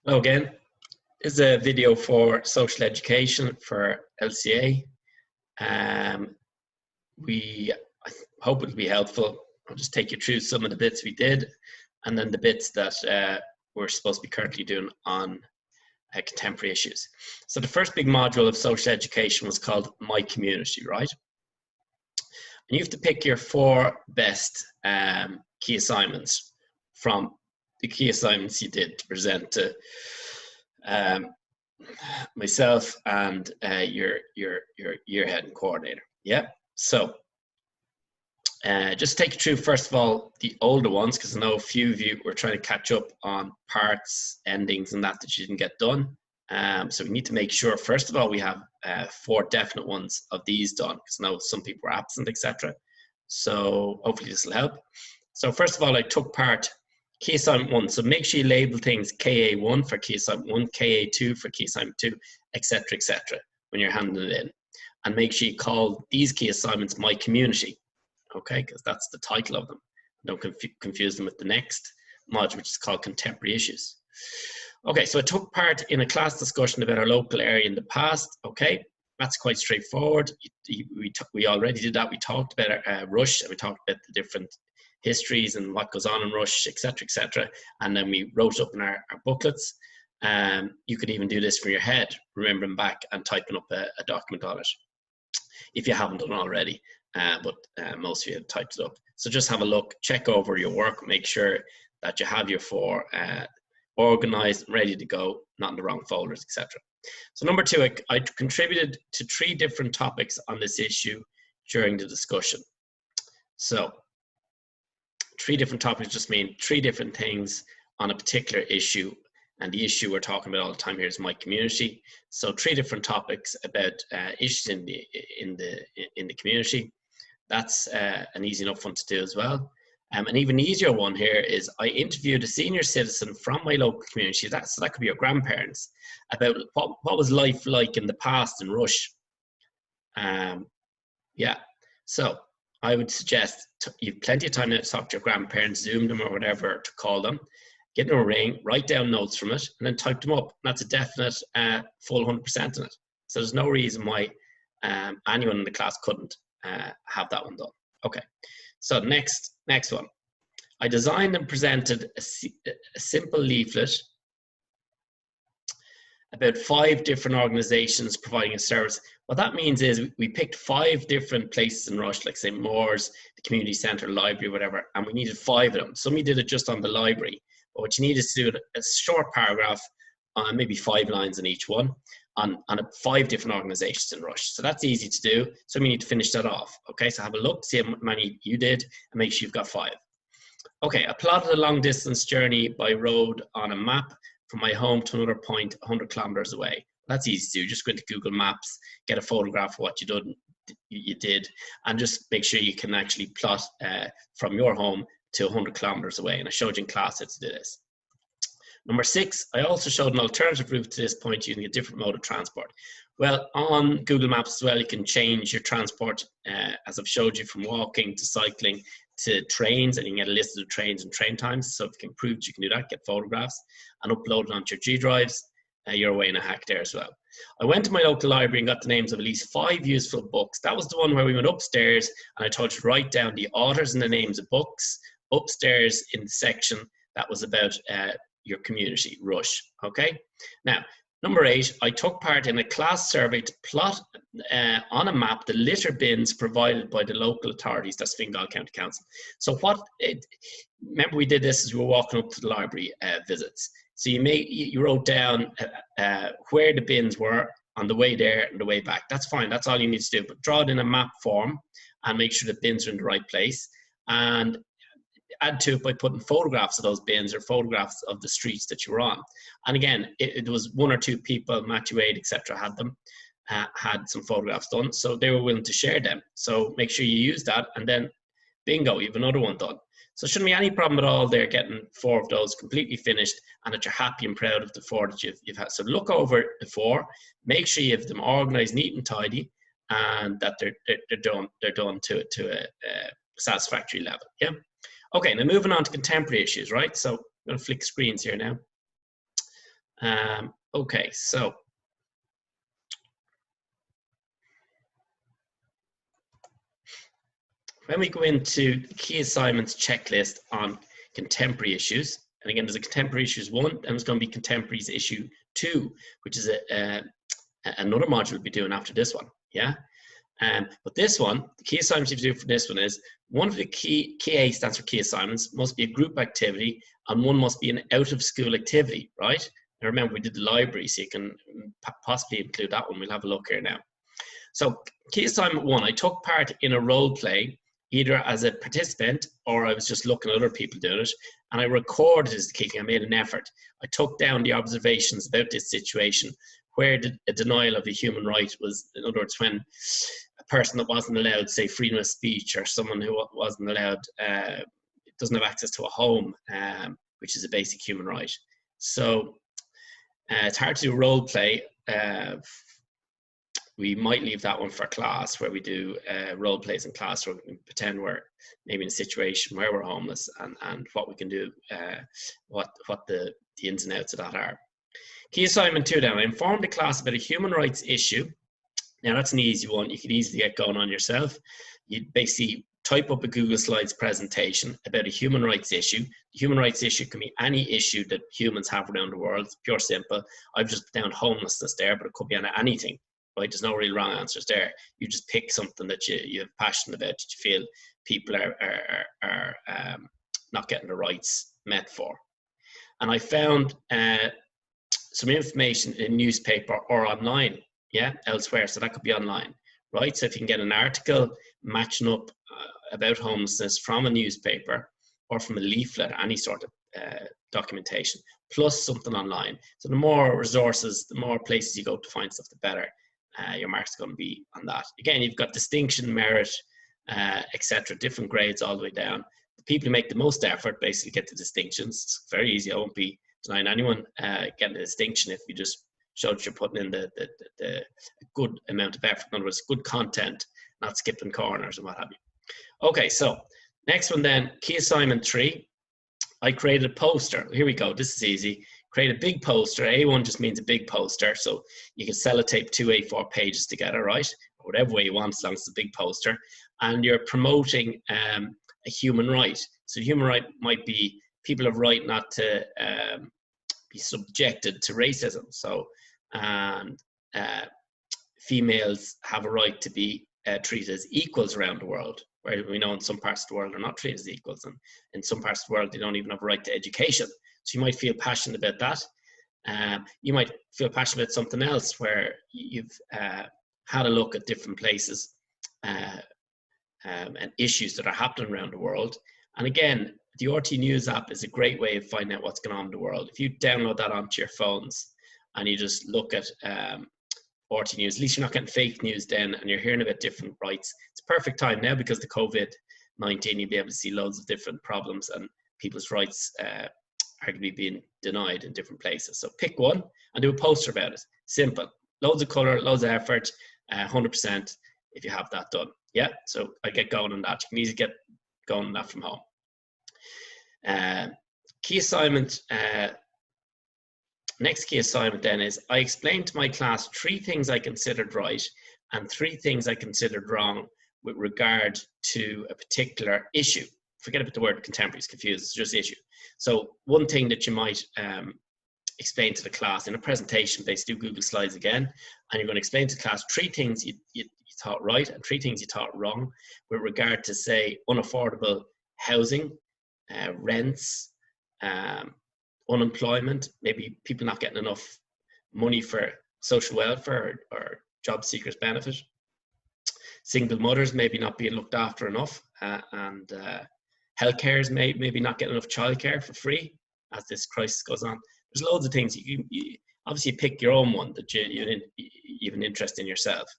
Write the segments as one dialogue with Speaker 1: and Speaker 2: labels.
Speaker 1: Hello again. This is a video for social education for LCA. I hope it'll be helpful. I'll just take you through some of the bits we did and then the bits that we're supposed to be currently doing on contemporary issues. So the first big module of social education was called My Community, right? And you have to pick your 4 best key assignments from the key assignments you did to present to myself and your head and coordinator. Yeah, so just take you through first of all the older ones, because I know a few of you were trying to catch up on parts, endings, and that you didn't get done. So we need to make sure first of all we have 4 definite ones of these done, because I know some people were absent, etc. So hopefully this will help. So first of all, I took part key assignment 1. So make sure you label things KA1 for key assignment 1, KA2 for key assignment 2, etc., etc. when you're handing it in. And make sure you call these key assignments My Community, okay? Because that's the title of them. Don't confuse them with the next module, which is called Contemporary Issues. Okay, so I took part in a class discussion about our local area in the past, okay? That's quite straightforward. We already did that. We talked about Rush, and we talked about the different histories and what goes on in Rush, etc., and then we wrote up in our booklets. You could even do this from your head, remembering back and typing up a document on it, if you haven't done already, but most of you have typed it up. So just have a look, check over your work, make sure that you have your 4 organized, ready to go, not in the wrong folders, etc. So number 2, I contributed to 3 different topics on this issue during the discussion. So 3 different topics just mean 3 different things on a particular issue, and the issue we're talking about all the time here is My Community. So 3 different topics about issues in the community. That's an easy enough one to do as well. An even easier one here is I interviewed a senior citizen from my local community, so that could be your grandparents, about what was life like in the past in Rush. Yeah, so I would suggest you've plenty of time to talk to your grandparents, Zoom them or whatever to call them, give them a ring, write down notes from it, and then type them up. That's a definite full 100% in it. So there's no reason why anyone in the class couldn't have that one done. Okay, so next one. I designed and presented a simple leaflet about 5 different organizations providing a service. What that means is we picked 5 different places in Rush, like say Moores, the community centre, library, whatever, and we needed 5 of them. Some of you did it just on the library, but what you need is to do a short paragraph, maybe 5 lines in each one, on 5 different organizations in Rush. So that's easy to do. So we need to finish that off. Okay, so have a look, see how many you did, and make sure you've got 5. Okay, I plotted a long distance journey by road on a map from my home to another point 100 kilometers away. That's easy to do. Just go into Google Maps, get a photograph of what you did, and just make sure you can actually plot from your home to 100 kilometers away. And I showed you in class how to do this. Number 6, I also showed an alternative route to this point using a different mode of transport. Well, on Google Maps as well, you can change your transport, as I've showed you, from walking to cycling to trains, and you can get a list of trains and train times. So if you can prove that you can do that, get photographs and upload it onto your G drives, you're away in a hack there as well. I went to my local library and got the names of at least 5 useful books. That was the one where we went upstairs and I told you to write down the authors and the names of books upstairs in the section that was about your community, Rush. Okay. Now, number 8, I took part in a class survey to plot on a map the litter bins provided by the local authorities, that's Fingal County Council. So remember we did this as we were walking up to the library visits. So you wrote down where the bins were on the way there and the way back. That's fine, that's all you need to do, but draw it in a map form and make sure the bins are in the right place. And add to it by putting photographs of those bins or photographs of the streets that you were on. And again, it was 1 or 2 people, Matthew Wade, etc., had some photographs done, so they were willing to share them. So make sure you use that, and then bingo, you have another one done. So shouldn't be any problem at all there getting 4 of those completely finished, and that you're happy and proud of the 4 that you've had. So look over the 4, make sure you have them organized, neat and tidy, and that they're done to a satisfactory level. Yeah. Okay, now moving on to contemporary issues, right? So I'm going to flick screens here now. Okay, so when we go into the key assignments checklist on contemporary issues, and again, there's a contemporary issues 1, and there's going to be contemporaries issue 2, which is another module we'll be doing after this one. Yeah. But this one, the key assignments you have to do for this one is, one of the key A stands for key assignments, must be a group activity, and one must be an out of school activity, right? Now remember, we did the library, so you can possibly include that one. We'll have a look here now. So key assignment 1, I took part in a role play, either as a participant or I was just looking at other people doing it, and I recorded as the key thing. I made an effort. I took down the observations about this situation, where a denial of a human right was, in other words, when a person that wasn't allowed, say, freedom of speech, or someone who wasn't allowed, doesn't have access to a home, which is a basic human right. So it's hard to do role play. We might leave that one for class, where we do role plays in class, where we can pretend we're maybe in a situation where we're homeless, and what we can do, what the ins and outs of that are. Key assignment 2 then, I informed the class about a human rights issue. Now that's an easy one. You can easily get going on yourself. You basically type up a Google Slides presentation about a human rights issue. The human rights issue can be any issue that humans have around the world. It's pure simple. I've just put down homelessness there, but it could be on anything, right? There's no real wrong answers there. You just pick something that you have passion about, that you feel people are not getting the rights met for. And I found some information in a newspaper or online, yeah, elsewhere. So that could be online, right? So if you can get an article matching up about homelessness from a newspaper or from a leaflet, any sort of documentation, plus something online. So the more resources, the more places you go to find stuff, the better your mark's going to be on that. Again, you've got distinction, merit, etc., different grades all the way down. The people who make the most effort basically get the distinctions. It's very easy. I won't be denying anyone getting a distinction if you just show that you're putting in the good amount of effort. In other words, good content, not skipping corners and what have you. Okay, so next one then, key assignment 3. I created a poster. Here we go. This is easy. Create a big poster. A1 just means a big poster, so you can sellotape 2 A4 pages together, right? Or whatever way you want, as long as it's a big poster. And you're promoting a human right. So human right might be people have right not to be subjected to racism. So, and females have a right to be treated as equals around the world, where we know in some parts of the world they're not treated as equals, and in some parts of the world they don't even have a right to education. So you might feel passionate about that. You might feel passionate about something else, where you've had a look at different places and issues that are happening around the world. And again, the RT News app is a great way of finding out what's going on in the world. If you download that onto your phones and you just look at RT News, at least you're not getting fake news then, and you're hearing about different rights. It's a perfect time now, because the COVID-19, you'll be able to see loads of different problems and people's rights arguably being denied in different places. So pick one and do a poster about it. Simple. Loads of color, loads of effort, 100% if you have that done. Yeah, so I get going on that. You can easily get going on that from home. Key assignment, next key assignment then is, I explained to my class 3 things I considered right and 3 things I considered wrong with regard to a particular issue. Forget about the word contemporary, it's confused, it's just issue. So one thing that you might explain to the class in a presentation, basically do Google Slides again, and you're going to explain to the class 3 things you thought right and 3 things you thought wrong with regard to, say, unaffordable housing, rents, unemployment, maybe people not getting enough money for social welfare or job seekers benefit, single mothers maybe not being looked after enough, and healthcare is maybe not getting enough childcare for free as this crisis goes on. There's loads of things. You obviously pick your own one that you have an interest in yourself.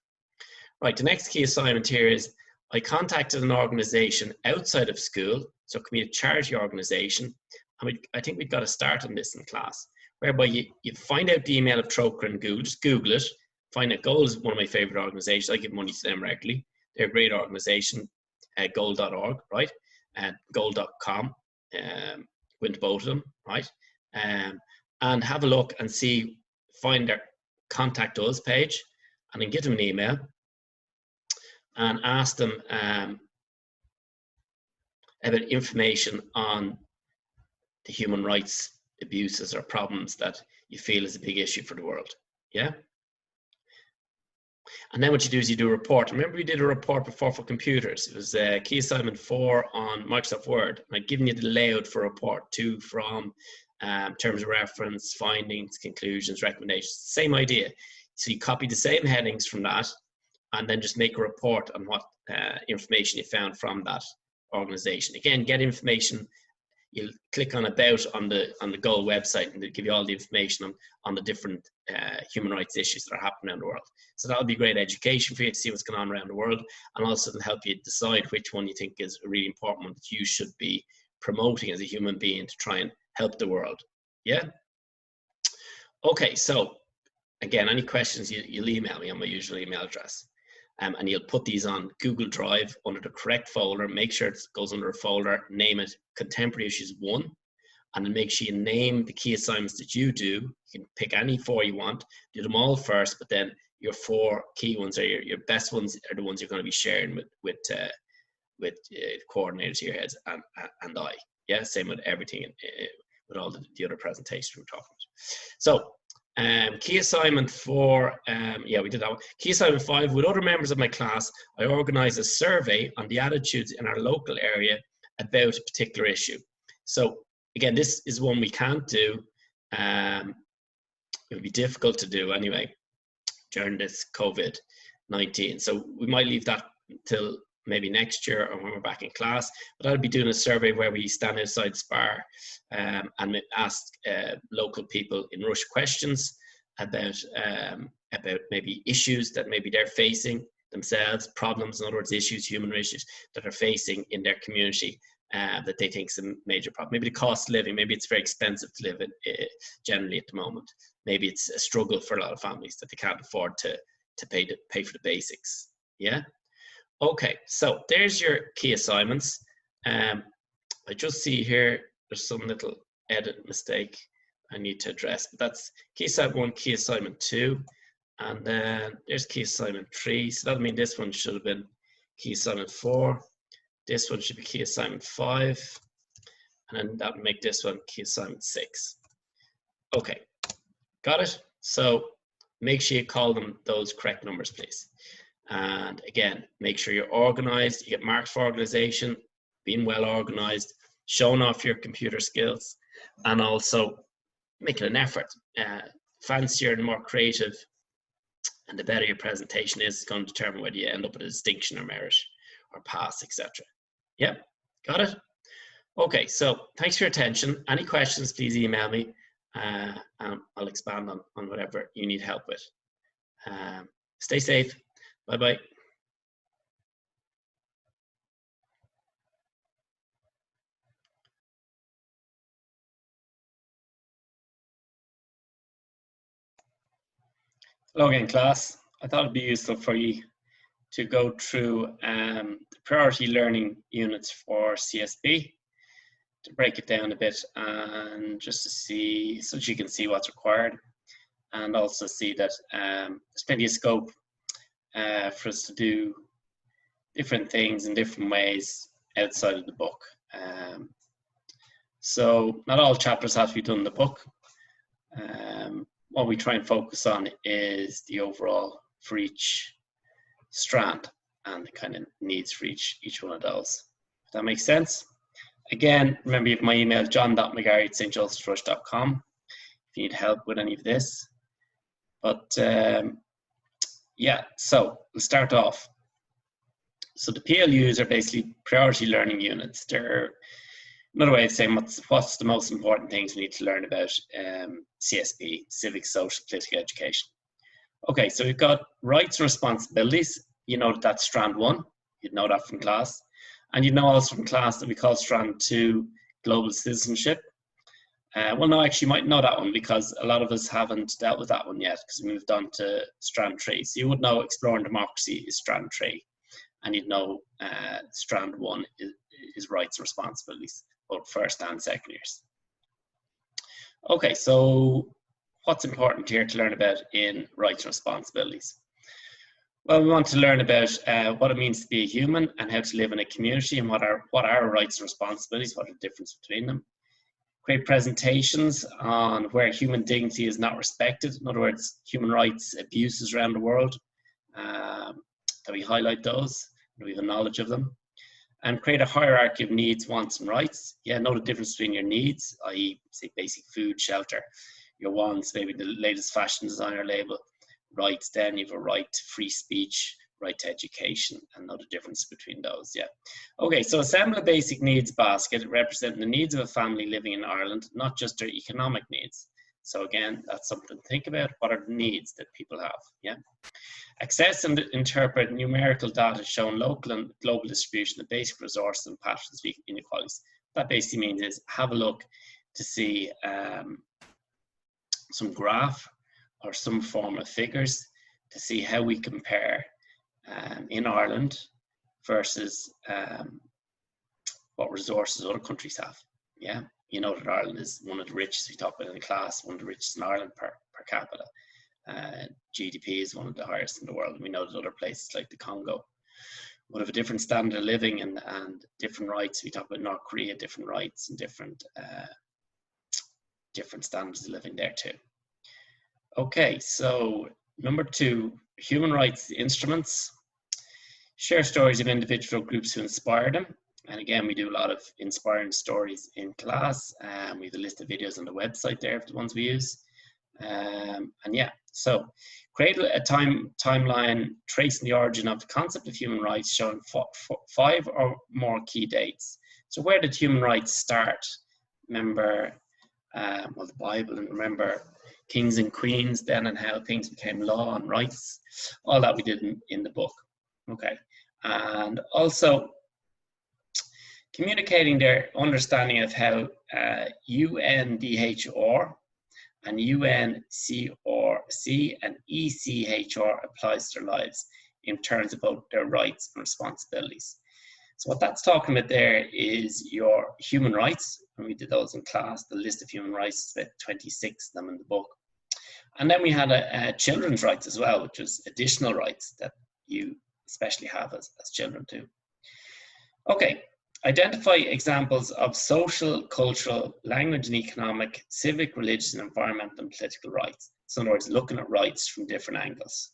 Speaker 1: Right, the next key assignment here is, I contacted an organization outside of school, so it can be a charity organization. I think we've got to start on this in class, whereby you find out the email of Troker and Google, just Google it, find out. Goal is one of my favorite organizations. I give money to them regularly. They're a great organization, goal.org, right? And goal.com, go into both of them, right? And and have a look and see, find their contact us page, and then give them an email and ask them about information on the human rights abuses or problems that you feel is a big issue for the world. Yeah. And then what you do is you do a report. Remember we did a report before for computers. It was key assignment 4 on Microsoft Word. I'd given you the layout for a report, to, from, terms of reference, findings, conclusions, recommendations. Same idea. So you copy the same headings from that and then just make a report on what information you found from that organization. Again, get information. You'll click on about on the Goal website and they'll give you all the information on the different human rights issues that are happening around the world. So that'll be great education for you to see what's going on around the world, and also it'll help you decide which one you think is a really important one that you should be promoting as a human being to try and help the world. Yeah? Okay, so again, any questions, you'll email me on my usual email address. And you'll put these on Google Drive under the correct folder. Make sure it goes under a folder, name it Contemporary Issues 1, and then make sure you name the key assignments that you do. You can pick any 4 you want, do them all first, but then your 4 key ones, or your best ones, are the ones you're going to be sharing with coordinators, your heads, and I. Yeah, same with everything, with all the other presentations we're talking about. So, key assignment 4, yeah, we did that one. Key assignment 5, with other members of my class, I organized a survey on the attitudes in our local area about a particular issue. So again, this is one we can't do. It would be difficult to do anyway during this COVID-19. So we might leave that till maybe next year or when we're back in class. But I'll be doing a survey where we stand outside SPAR and ask local people in Rush questions about maybe issues that maybe they're facing themselves, problems, in other words, issues, human issues that are facing in their community that they think is a major problem. Maybe the cost of living, maybe it's very expensive to live generally at the moment. Maybe it's a struggle for a lot of families that they can't afford to pay for the basics. Yeah. Okay, so there's your key assignments. I just see here there's some little edit mistake I need to address, but that's key assignment 1, key assignment 2, and then there's key assignment 3. So that'll mean this one should have been key assignment 4. This one should be key assignment 5, and then that would make this one key assignment 6. Okay, got it? So make sure you call them those correct numbers, please. And again, make sure you're organized, you get marks for organization, being well organized, showing off your computer skills, and also making an effort. Fancier and more creative, and the better your presentation is going to determine whether you end up with a distinction or merit or pass, etc. Yep, got it? Okay, so thanks for your attention. Any questions, please email me, and I'll expand on whatever you need help with. Stay safe. Bye-bye. Hello again, class. I thought it'd be useful for you to go through the priority learning units for CSPE, to break it down a bit and just to see, so that you can see what's required, and also see that there's plenty of scope for us to do different things in different ways outside of the book. So not all chapters have to be done in the book. What we try and focus on is the overall for each strand and the kind of needs for each one of those. If that makes sense. Again, remember you have my email, john.mcgarry@stjosephsrush.com if you need help with any of this. But yeah, so we'll start off. So the PLUs are basically priority learning units. They're another way of saying what's the most important things we need to learn about CSPE, civic, social, political education. Okay, so we've got rights and responsibilities. You know that's strand 1. You'd know that from class. And you know also from class that we call strand 2 global citizenship. Well, no, actually you might know that one because a lot of us haven't dealt with that one yet because we moved on to strand 3. So you would know exploring democracy is strand 3. And you'd know strand 1 is rights and responsibilities, both first and second years. Okay, so what's important here to learn about in rights and responsibilities? Well, we want to learn about what it means to be a human and how to live in a community, and what are rights and responsibilities, what are the difference between them. Create presentations on where human dignity is not respected, in other words, human rights abuses around the world, that we highlight those, and we have a knowledge of them. And create a hierarchy of needs, wants, and rights. Yeah, know the difference between your needs, i.e., say basic food, shelter, your wants, maybe the latest fashion designer label. Rights, then you have a right to free speech, right to education, and know the difference between those. Yeah. Okay, so assemble a basic needs basket representing the needs of a family living in Ireland, not just their economic needs. So again, that's something to think about. What are the needs that people have? Yeah. Access and interpret numerical data showing local and global distribution of basic resources and patterns of inequalities. What that basically means is have a look to see some graph or some form of figures to see how we compare in Ireland versus what resources other countries have. Yeah, you know that Ireland is one of the richest, we talk about in the class, one of the richest in Ireland per capita. GDP is one of the highest in the world. We know that other places like the Congo would have a different standard of living and different rights. We talk about North Korea, different rights and different standards of living there too. Okay, so number 2, human rights instruments. Share stories of individual groups who inspire them. And again, we do a lot of inspiring stories in class. We have a list of videos on the website there for the ones we use. And yeah, so create a timeline tracing the origin of the concept of human rights, showing 5 or more key dates. So where did human rights start? Remember, well, the Bible, and remember kings and queens then, and how things became law and rights. All that we did in the book. Okay, and also communicating their understanding of how UNDHR and UNCRC and ECHR applies to their lives in terms of both their rights and responsibilities. So what that's talking about there is your human rights, and we did those in class, the list of human rights, about 26 of them in the book. And then we had a children's rights as well, which is additional rights that you especially have as children too. Okay, identify examples of social, cultural, language and economic, civic, religious and environmental and political rights. So in other words, looking at rights from different angles.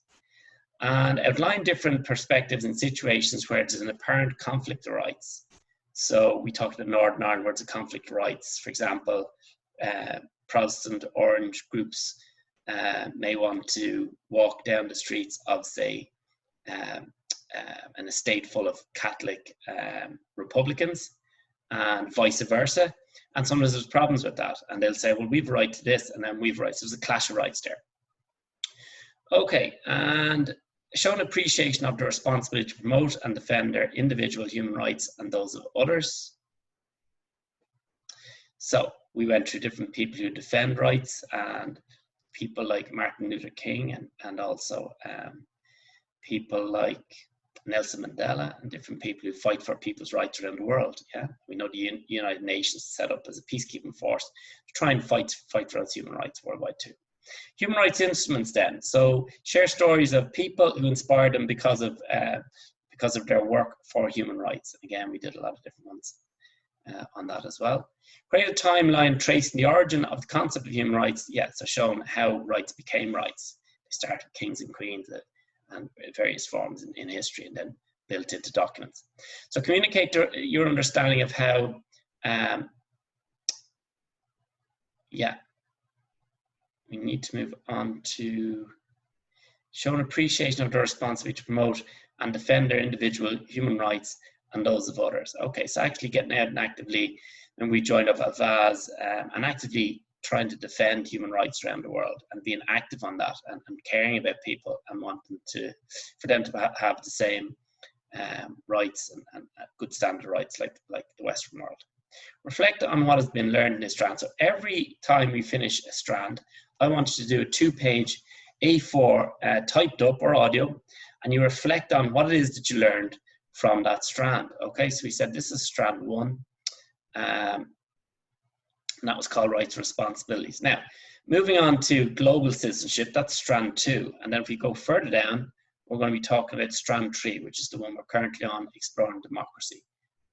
Speaker 1: And outline different perspectives in situations where there's an apparent conflict of rights. So we talked about Northern Ireland where there's a conflict of rights. For example, Protestant orange groups may want to walk down the streets of, say, an estate full of Catholic Republicans, and vice versa. And sometimes there's problems with that. And they'll say, well, we've a right to this, and then we've rights. There's a clash of rights there. Okay, and show an appreciation of the responsibility to promote and defend their individual human rights and those of others. So we went through different people who defend rights, and people like Martin Luther King, and also people like Nelson Mandela, and different people who fight for people's rights around the world. Yeah, we know the United Nations set up as a peacekeeping force to try and fight for those human rights worldwide too. Human rights instruments then. So share stories of people who inspired them because of their work for human rights. Again, we did a lot of different ones on that as well. Create a timeline tracing the origin of the concept of human rights. Yeah, so showing how rights became rights. They started with kings and queens and various forms in history, and then built into documents. So communicate your understanding of how, yeah, we need to move on to show an appreciation of their responsibility to promote and defend their individual human rights and those of others. Okay, so actually getting out and actively, and we joined up at VAS, and actively trying to defend human rights around the world, and being active on that, and caring about people, and wanting for them to have the same rights and good standard rights like the Western world. Reflect on what has been learned in this strand. So every time we finish a strand, I want you to do a 2-page A4 typed up or audio, and you reflect on what it is that you learned from that strand. Okay, so we said this is strand 1. and that was called Rights and Responsibilities. Now, moving on to global citizenship, that's strand 2. And then if we go further down, we're going to be talking about strand 3, which is the one we're currently on, exploring democracy.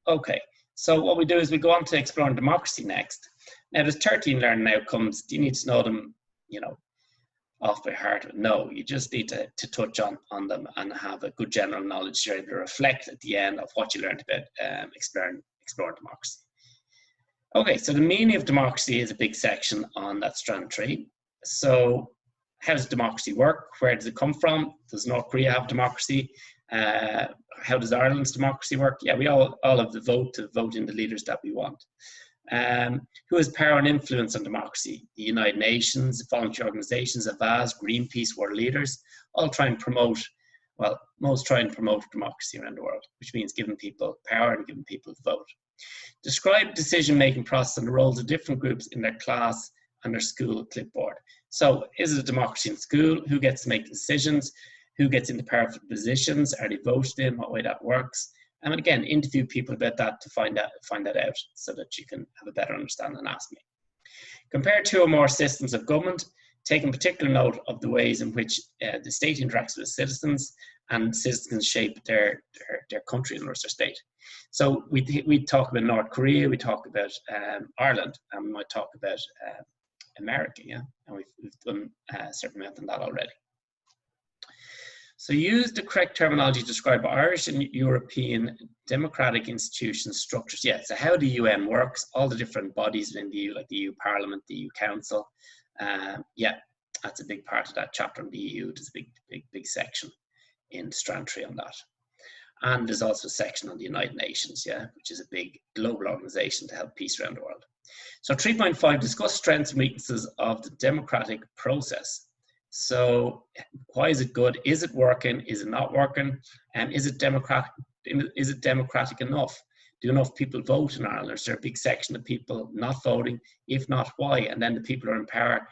Speaker 1: Okay, so what we do is we go on to exploring democracy next. Now, there's 13 learning outcomes. Do you need to know them, you know, off by heart? No, you just need to touch on them and have a good general knowledge here to reflect at the end of what you learned about exploring democracy. Okay, so the meaning of democracy is a big section on that strand 3. So how does democracy work? Where does it come from? Does North Korea have democracy? How does Ireland's democracy work? Yeah, we all have the vote to vote in the leaders that we want. Who has power and influence on democracy? The United Nations, voluntary organizations, Avaz, Greenpeace, world leaders, all try and promote, well, most try and promote democracy around the world, which means giving people power and giving people the vote. Describe decision-making process and the roles of different groups in their class and their school clipboard. So is it a democracy in school? Who gets to make decisions? Who gets into powerful positions? Are they voted in? What way that works? And again, interview people about that to find that out so that you can have a better understanding and ask me. Compare 2 or more systems of government, taking particular note of the ways in which the state interacts with citizens and citizens shape their country and their state. So we talk about North Korea, we talk about Ireland, and we might talk about America, yeah, and we've done a certain amount on that already. So use the correct terminology to describe Irish and European democratic institutions, structures. Yeah, so how the UN works, all the different bodies within the EU, like the EU Parliament, the EU Council. Yeah, that's a big part of that chapter on the EU. There's a big section in strand 3 on that. And there's also a section on the United Nations, yeah, which is a big global organization to help peace around the world. So 3.5, discuss strengths and weaknesses of the democratic process. So why is it good? Is it working? Is it not working? And is it democratic enough? Do enough people vote in Ireland? Is there a big section of people not voting? If not, why? And then the people who are in power,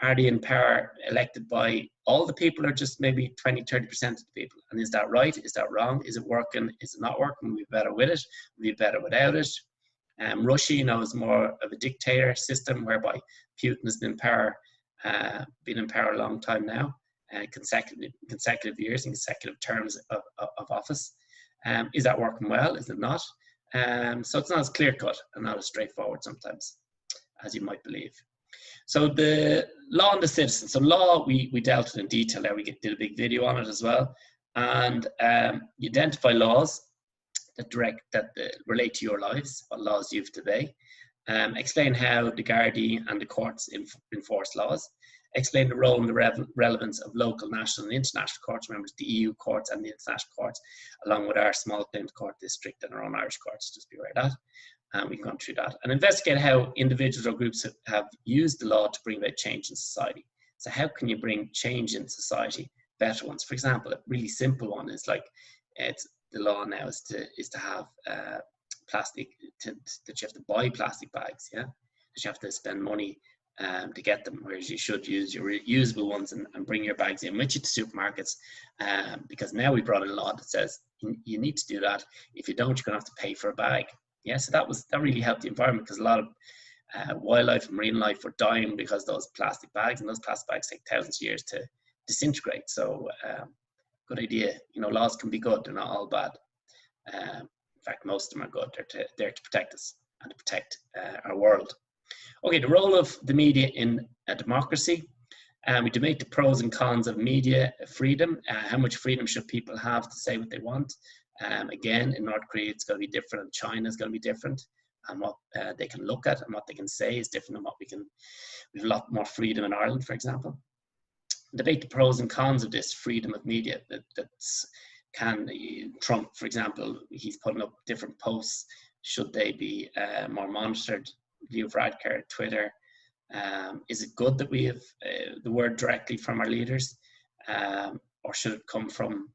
Speaker 1: are they in power elected by all the people or just maybe 20-30% of the people? And is that right? Is that wrong? Is it working? Is it not working? We'll be better with it. We'll be better without it. Russia, you know, is more of a dictator system whereby Putin has been in power a long time now, consecutive years and consecutive terms of office. Is that working well? Is it not? So it's not as clear-cut and not as straightforward sometimes as you might believe. So the law and the citizen. So law, we dealt with in detail there. We did a big video on it as well. And you identify laws that relate to your lives, what laws you have to obey. Explain how the Gardaí and the courts enforce laws. Explain the role and the relevance of local, national and international courts, remember the EU courts and the international courts, along with our small claims court district and our own Irish courts, just be aware of that. And we've gone through that. And investigate how individuals or groups have used the law to bring about change in society. So how can you bring change in society, better ones? For example, a really simple one is like, the law now is to have plastic, that you have to buy plastic bags, yeah? That you have to spend money to get them, whereas you should use your reusable ones and bring your bags in with you to supermarkets, because now we brought in a law that says you need to do that. If you don't, you're going to have to pay for a bag. Yeah, so that really helped the environment, because a lot of wildlife and marine life were dying because those plastic bags, and those plastic bags take thousands of years to disintegrate. So good idea. You know, laws can be good, they're not all bad. In fact, most of them are good. They're there to protect us and to protect our world. Okay, the role of the media in a democracy. We debate the pros and cons of media freedom. How much freedom should people have to say what they want? Again, in North Korea, it's going to be different, and China is going to be different. And what they can look at and what they can say is different than what we can. We have a lot more freedom in Ireland, for example. Debate the pros and cons of this freedom of media. Trump, for example, he's putting up different posts. Should they be more monitored? View of Radcar, Twitter. Is it good that we have the word directly from our leaders, or should it come from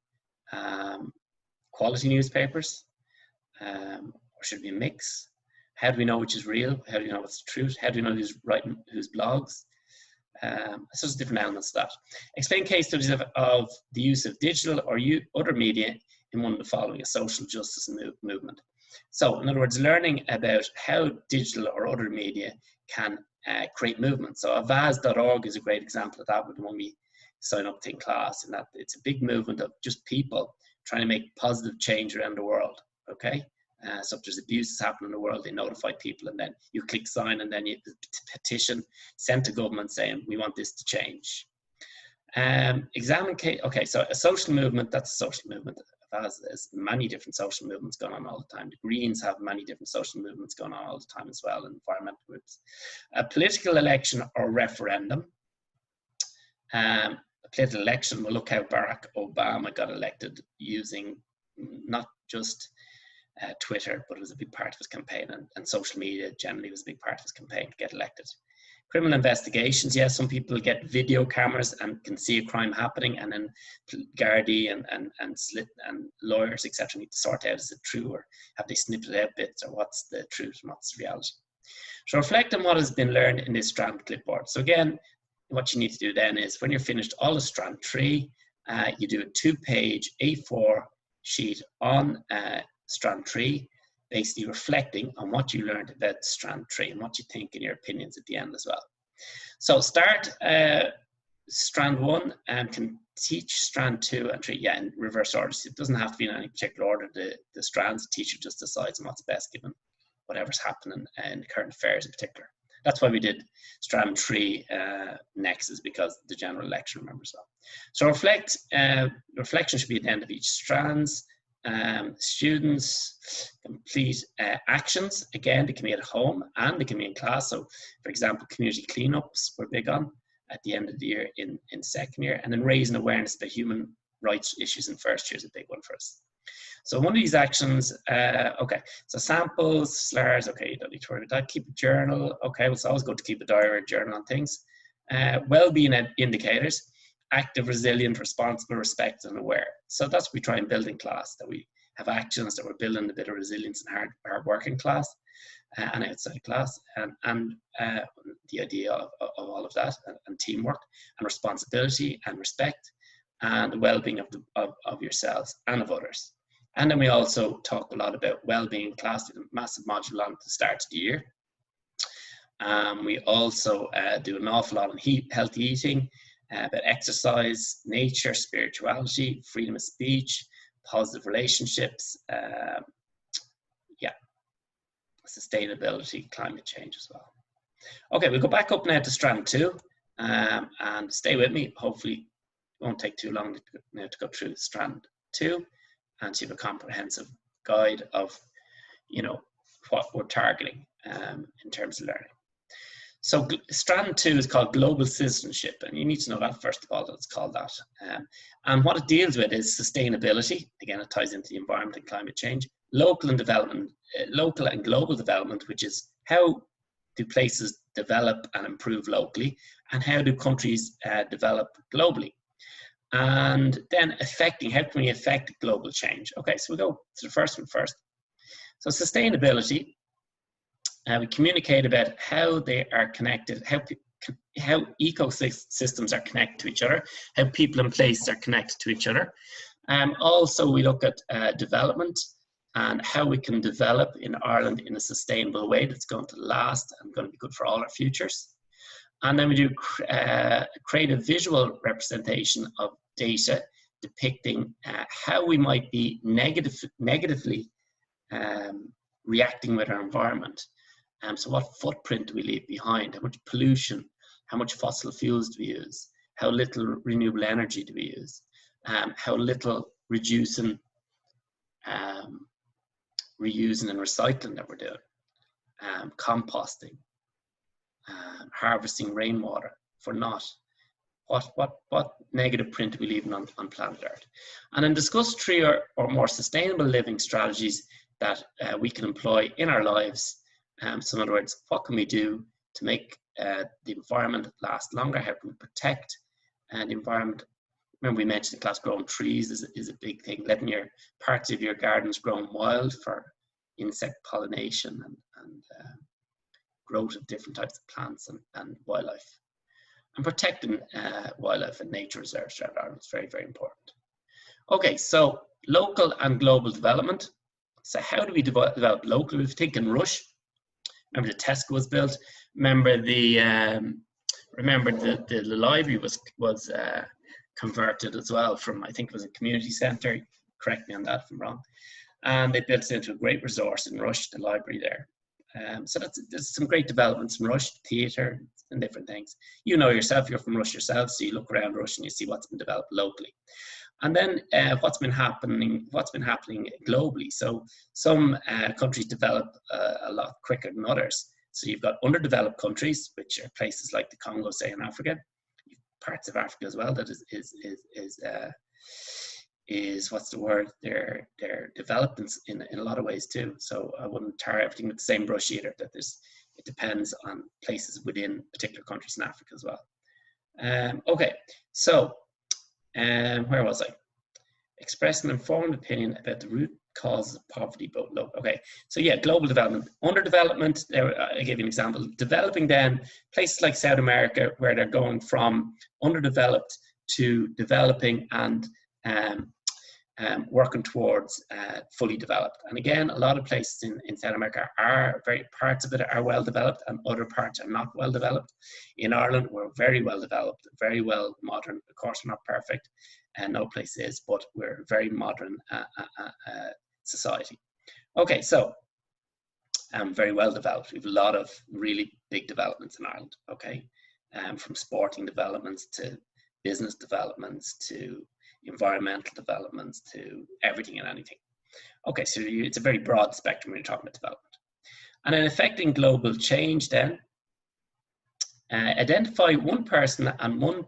Speaker 1: quality newspapers, or should it be a mix? How do we know which is real? How do we know what's the truth? How do we know who's writing whose blogs? So there's different elements of that. Explain case studies of the use of digital or other media in one of the following: a social justice movement. So in other words, learning about how digital or other media can create movement. So avaz.org is a great example of that, with when we sign up to in class, and that it's a big movement of just people trying to make positive change around the world. Okay. So if there's abuses happening in the world, they notify people, and then you click sign, and then you petition sent to government saying we want this to change. Examine case. Okay, so a social movement, that's a social movement. There's many different social movements going on all the time. The Greens have many different social movements going on all the time as well, and environmental groups. A political election or referendum. A political election, we'll look how Barack Obama got elected using not just Twitter, but it was a big part of his campaign, and social media generally was a big part of his campaign to get elected. Criminal investigations, yes, some people get video cameras and can see a crime happening, and then Gardaí and lawyers, etc., need to sort out, is it true, or have they snipped out bits, or what's the truth and what's the reality. So reflect on what has been learned in this strand clipboard. So again, what you need to do then is, when you're finished all of strand 3, you do a 2-page A4 sheet on strand 3, basically reflecting on what you learned about strand 3 and what you think and your opinions at the end as well. So start strand 1 and can teach strand 2 and 3, yeah, in reverse order. So it doesn't have to be in any particular order. The strands, the teacher just decides on what's best given whatever's happening in current affairs in particular. That's why we did strand 3 next, is because the general election, remember, as well. So reflection should be at the end of each strands. Students complete actions. Again, they can be at home and they can be in class. So, for example, community cleanups we're big on at the end of the year in second year, and then raising awareness about human rights issues in first year is a big one for us. So one of these actions, okay, so samples, slurs, okay, you don't need to worry about that. Keep a journal, okay, well, it's always good to keep a diary or journal on things. Well-being indicators, active, resilient, responsible, respected, and aware. So that's what we try and build in class, that we have actions, that we're building a bit of resilience and hard work in class and outside class, and the idea of all of that, and teamwork, and responsibility, and respect, and the well-being of yourselves and of others. And then we also talk a lot about well-being in class, with a massive module on at the start of the year. We also do an awful lot on healthy eating, about exercise, nature, spirituality, freedom of speech, positive relationships, yeah, sustainability, climate change as well. Okay, we'll go back up now to strand 2, and stay with me. Hopefully it won't take too long to go through strand 2 and to have a comprehensive guide of, you know, what we're targeting in terms of learning. So strand 2 is called global citizenship, and you need to know that first of all, that it's called that. And what it deals with is sustainability. Again, it ties into the environment and climate change. Local and global development, which is how do places develop and improve locally, and how do countries develop globally. And then affecting, how can we affect global change? Okay, so we'll go to the first one first. So sustainability. We communicate about how they are connected, how ecosystems are connected to each other, how people and places are connected to each other. Also, we look at development and how we can develop in Ireland in a sustainable way that's going to last and going to be good for all our futures. And then we do create a visual representation of data depicting how we might be negatively reacting with our environment. So what footprint do we leave behind? How much pollution? How much fossil fuels do we use? How little renewable energy do we use? How little reusing and recycling that we're doing? Composting, harvesting rainwater for not. What negative print are we leaving on planet Earth? And then discuss 3 or more sustainable living strategies that we can employ in our lives. So in other words, what can we do to make the environment last longer? How can we protect the environment? Remember we mentioned in class growing trees is a big thing. Letting your parts of your gardens grow wild for insect pollination and growth of different types of plants and wildlife. And protecting wildlife and nature reserves around Ireland is very, very important. Okay, so local and global development. So how do we develop locally? If you think in Rush, remember the Tesco was built. Remember the library was converted as well from, I think it was a community centre. Correct me on that if I'm wrong. And they built it into a great resource in Rush, the library there. So there's some great developments in Rush, theatre and different things. You know yourself, you're from Rush yourself, so you look around Rush and you see what's been developed locally. And then what's been happening globally. So some countries develop a lot quicker than others. So you've got underdeveloped countries, which are places like the Congo, say in Africa, parts of Africa as well, that is what's the word? They're developed in a lot of ways too. So I wouldn't tar everything with the same brush either. That it depends on places within particular countries in Africa as well. Okay, so where was I? Express an informed opinion about the root causes of poverty, both low. Okay, so yeah, global development, underdevelopment. I gave you an example. Developing, then places like South America, where they're going from underdeveloped to developing and working towards fully developed. And again, a lot of places in South America are parts of it are well developed and other parts are not well developed. In Ireland, we're very well developed, very well modern. Of course, we're not perfect, and no place is, but we're a very modern society. Okay, so very well developed. We have a lot of really big developments in Ireland, okay? From sporting developments to business developments to environmental developments to everything and anything. Okay, so it's a very broad spectrum when you're talking about development. And then affecting global change then, identify one person and one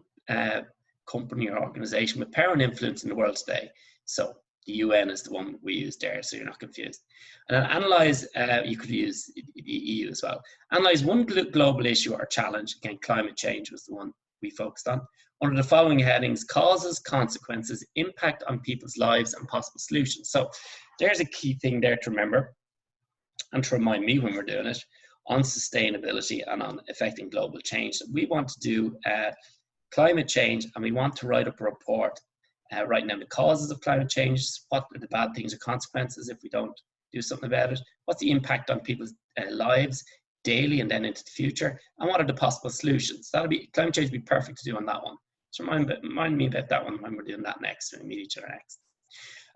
Speaker 1: company or organization with power and influence in the world today. So the UN is the one we use there, so you're not confused. And then analyze, you could use the EU as well. Analyze one global issue or challenge. Again, climate change was the one we focused on. Under the following headings: causes, consequences, impact on people's lives, and possible solutions. So there's a key thing there to remember and to remind me when we're doing it on sustainability and on affecting global change. So we want to do climate change, and we want to write up a report writing down the causes of climate change, what are the bad things or consequences if we don't do something about it, what's the impact on people's lives daily and then into the future, and what are the possible solutions. That'll be, climate change would be perfect to do on that one. So remind me about that one when we're doing that next, when we meet each other next.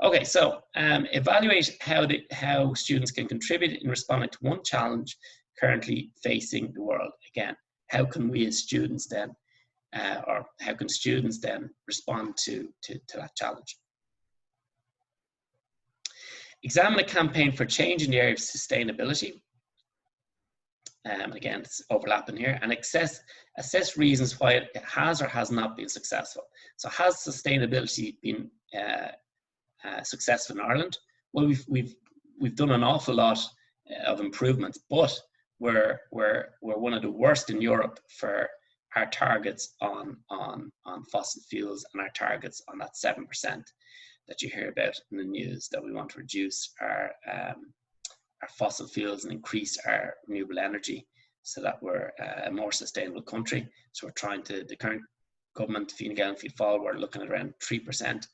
Speaker 1: Okay, so evaluate how students can contribute in responding to one challenge currently facing the world. Again, how can we as students then, or how can students then respond to that challenge? Examine a campaign for change in the area of sustainability. Again, it's overlapping here, and assess reasons why it has or has not been successful. So has sustainability been successful in Ireland? Well, we've done an awful lot of improvements, but we're one of the worst in Europe for our targets on fossil fuels and our targets on that 7% that you hear about in the news, that we want to reduce our fossil fuels and increase our renewable energy so that we're a more sustainable country. So we're trying to, the current government, Fine Gael and Fianna Fáil, we're looking at around 3%.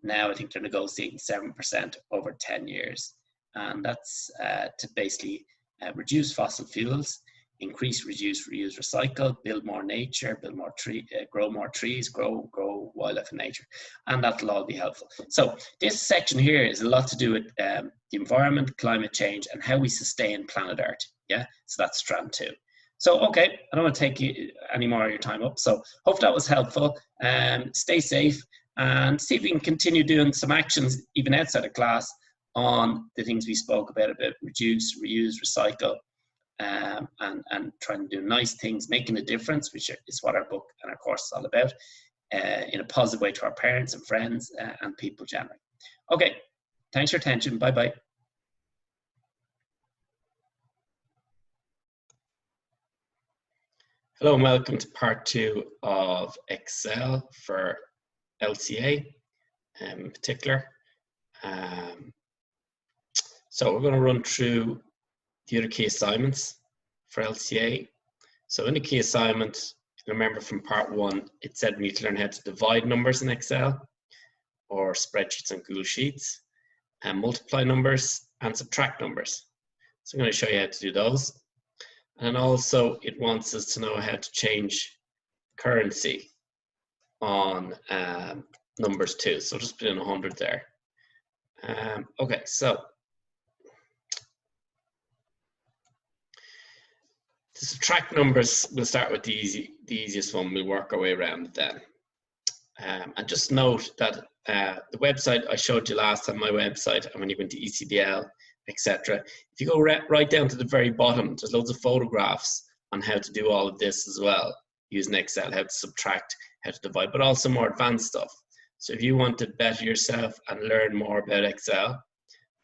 Speaker 1: Now I think they're negotiating 7% over 10 years. And that's to basically reduce fossil fuels, increase, reduce, reuse, recycle, build more nature, build more grow more trees, grow wildlife and nature, and that'll all be helpful. So this section here is a lot to do with the environment, climate change, and how we sustain planet Earth. Yeah, so that's strand 2. So okay, I don't want to take you any more of your time up. So hope that was helpful. Stay safe and see if we can continue doing some actions even outside of class on the things we spoke about reduce, reuse, recycle. And trying to do nice things, making a difference, which is what our book and our course is all about, in a positive way to our parents and friends and people generally. Okay, thanks for your attention. Bye-bye. Hello and welcome to part 2 of Excel for LCA in particular. So we're going to run through the other key assignments for LCA. So in the key assignment, remember from part 1, it said we need to learn how to divide numbers in Excel or spreadsheets and Google Sheets, and multiply numbers, and subtract numbers. So I'm going to show you how to do those. And also it wants us to know how to change currency on numbers too. So just put in 100 there. Okay, so to subtract numbers, we'll start with the easiest one. We'll work our way around it then. And just note that the website I showed you last time, my website, and when you went to ECDL, etc. If you go right down to the very bottom, there's loads of photographs on how to do all of this as well, using Excel, how to subtract, how to divide, but also more advanced stuff. So if you want to better yourself and learn more about Excel,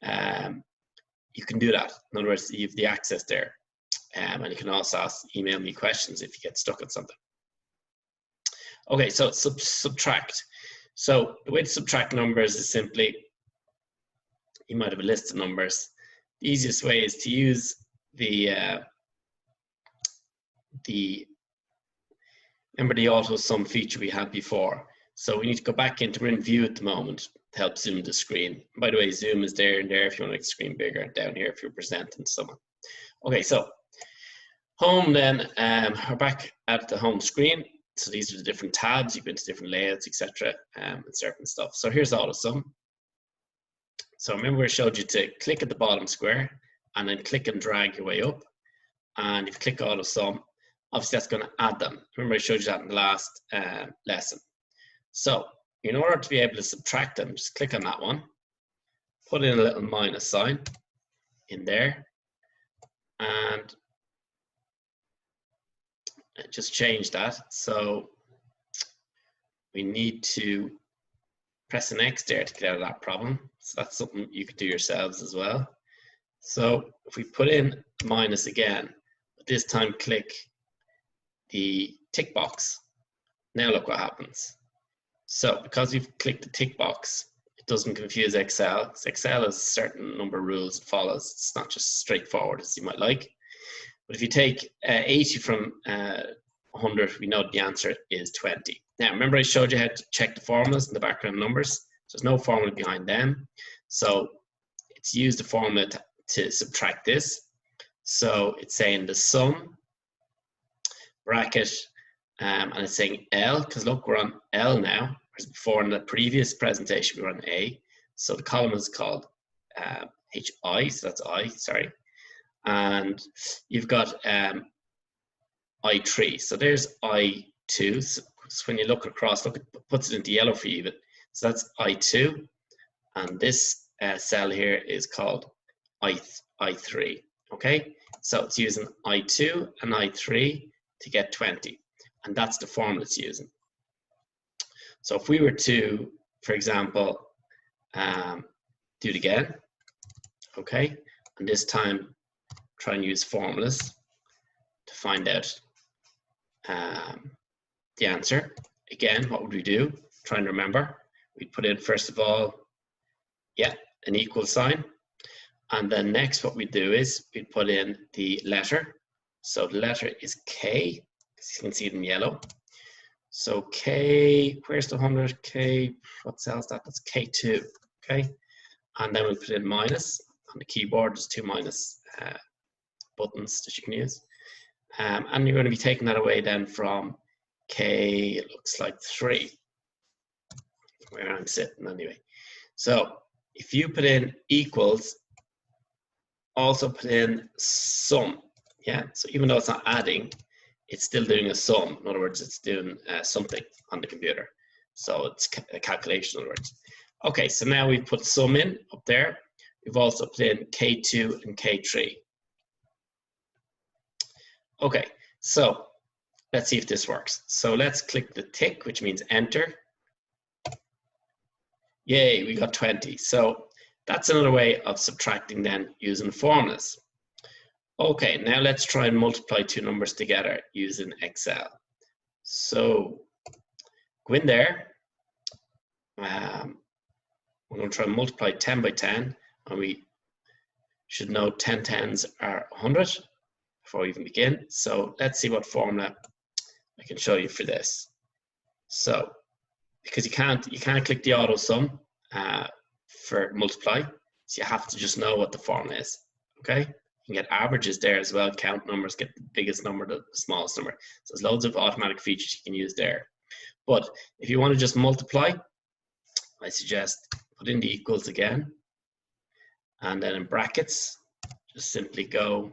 Speaker 1: you can do that. In other words, you have the access there. And you can also email me questions if you get stuck on something. Okay, so subtract. So the way to subtract numbers is simply, you might have a list of numbers. The easiest way is to use remember the auto sum feature we had before. So we need to go back into, we're in view at the moment to help zoom the screen. By the way, zoom is there and there if you want to make the screen bigger, down here if you're presenting to someone. Okay, so home then, we're back at the home screen. So these are the different tabs, you go into different layouts, etc. And certain stuff. So here's auto sum. So remember I showed you to click at the bottom square and then click and drag your way up. And if you click auto sum, obviously that's going to add them. Remember I showed you that in the last lesson. So in order to be able to subtract them, just click on that one, put in a little minus sign in there, and just change that. So we need to press an X there to get out of that problem. So that's something you could do yourselves as well. So if we put in minus again, but this time click the tick box. Now look what happens. So because we've clicked the tick box, it doesn't confuse Excel. Excel has a certain number of rules it follows. It's not just straightforward as you might like. But if you take 80 from 100, we know the answer is 20. Now, remember I showed you how to check the formulas in the background numbers. There's no formula behind them. So it's used the formula to subtract this. So it's saying the sum, bracket, and it's saying L, because look, we're on L now, whereas before in the previous presentation we were on A. So the column is called HI, so that's I, sorry. And you've got I3, so there's I2. So when you look across, look, it puts it into yellow for you. So that's I2, and this cell here is called I3. Okay, so it's using I2 and I3 to get 20, and that's the formula it's using. So if we were to, for example, do it again, okay, and this time try and use formulas to find out the answer. Again, what would we do? Try and remember. We'd put in, first of all, yeah, an equal sign. And then next what we do is we put in the letter. So the letter is K, as you can see it in yellow. So K, where's the 100? K, what cell is that? That's K2, okay? And then we put in minus. On the keyboard, there's two minus buttons that you can use. And you're going to be taking that away then from K, it looks like 3, where I'm sitting anyway. So if you put in equals, also put in sum, yeah? So even though it's not adding, it's still doing a sum. In other words, it's doing something on the computer. So it's a calculation, in other words. Okay, so now we've put sum in up there. We've also put in K2 and K3. Okay, so let's see if this works. So let's click the tick, which means enter. Yay, we got 20. So that's another way of subtracting then using formulas. Okay, now let's try and multiply two numbers together using Excel. So go in there. We're going to try and multiply 10 by 10, and we should know 10 tens are 100 before we even begin. So let's see what formula I can show you for this. So because you can't click the auto sum for multiply, So you have to just know what the formula is, okay? You can get averages there as well, count numbers, get the biggest number, the smallest number. So there's loads of automatic features you can use there. But if you want to just multiply, I suggest put in the equals again, and then in brackets, just simply go,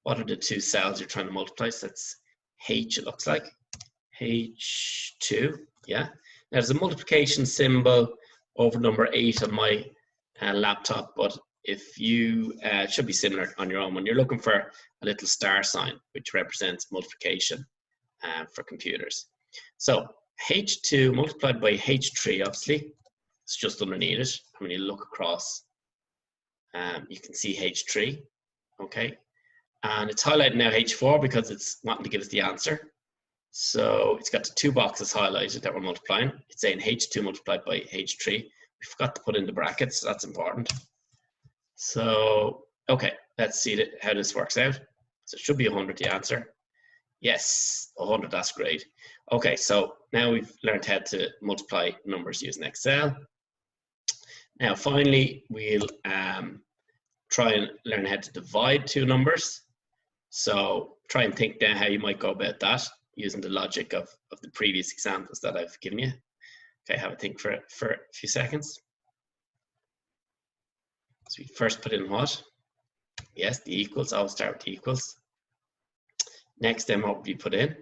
Speaker 1: what are the two cells you're trying to multiply? So that's H, it looks like, H2, yeah. Now there's a multiplication symbol over number 8 on my laptop, but if you, it should be similar on your own. When you're looking for a little star sign, which represents multiplication for computers. So H2 multiplied by H3, obviously, it's just underneath it. And when you look across, you can see H3, okay? And it's highlighted now H4 because it's wanting to give us the answer. So it's got the two boxes highlighted that we're multiplying. It's saying H2 multiplied by H3. We forgot to put in the brackets, so that's important. So, okay, let's see how this works out. So it should be 100, the answer. Yes, 100, that's great. Okay, so now we've learned how to multiply numbers using Excel. Now, finally, we'll try and learn how to divide two numbers. So try and think down how you might go about that using the logic of the previous examples that I've given you. Okay, have a think for a few seconds. So we first put in what? Yes, the equals. I'll start with the equals. Next, then what we put in?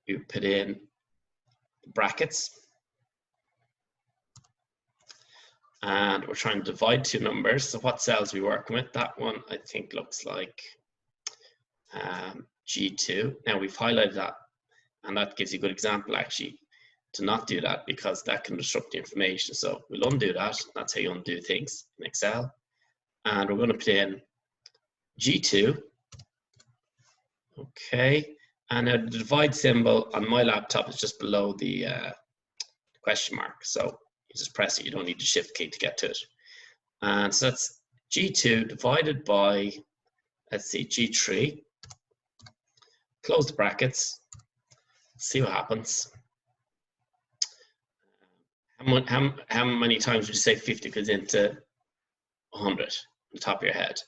Speaker 1: We put in brackets. And we're trying to divide two numbers. So what cells are we working with? That one I think looks like G2. Now we've highlighted that, and that gives you a good example actually to not do that, because that can disrupt the information. So we'll undo that. That's how you undo things in Excel. And we're going to put in G2. Okay. And now the divide symbol on my laptop is just below the question mark. So you just press it. You don't need the shift key to get to it. And so that's G2 divided by, let's see, G3. Close the brackets. See what happens. How many times would you say 50 goes into 100 on the top of your head?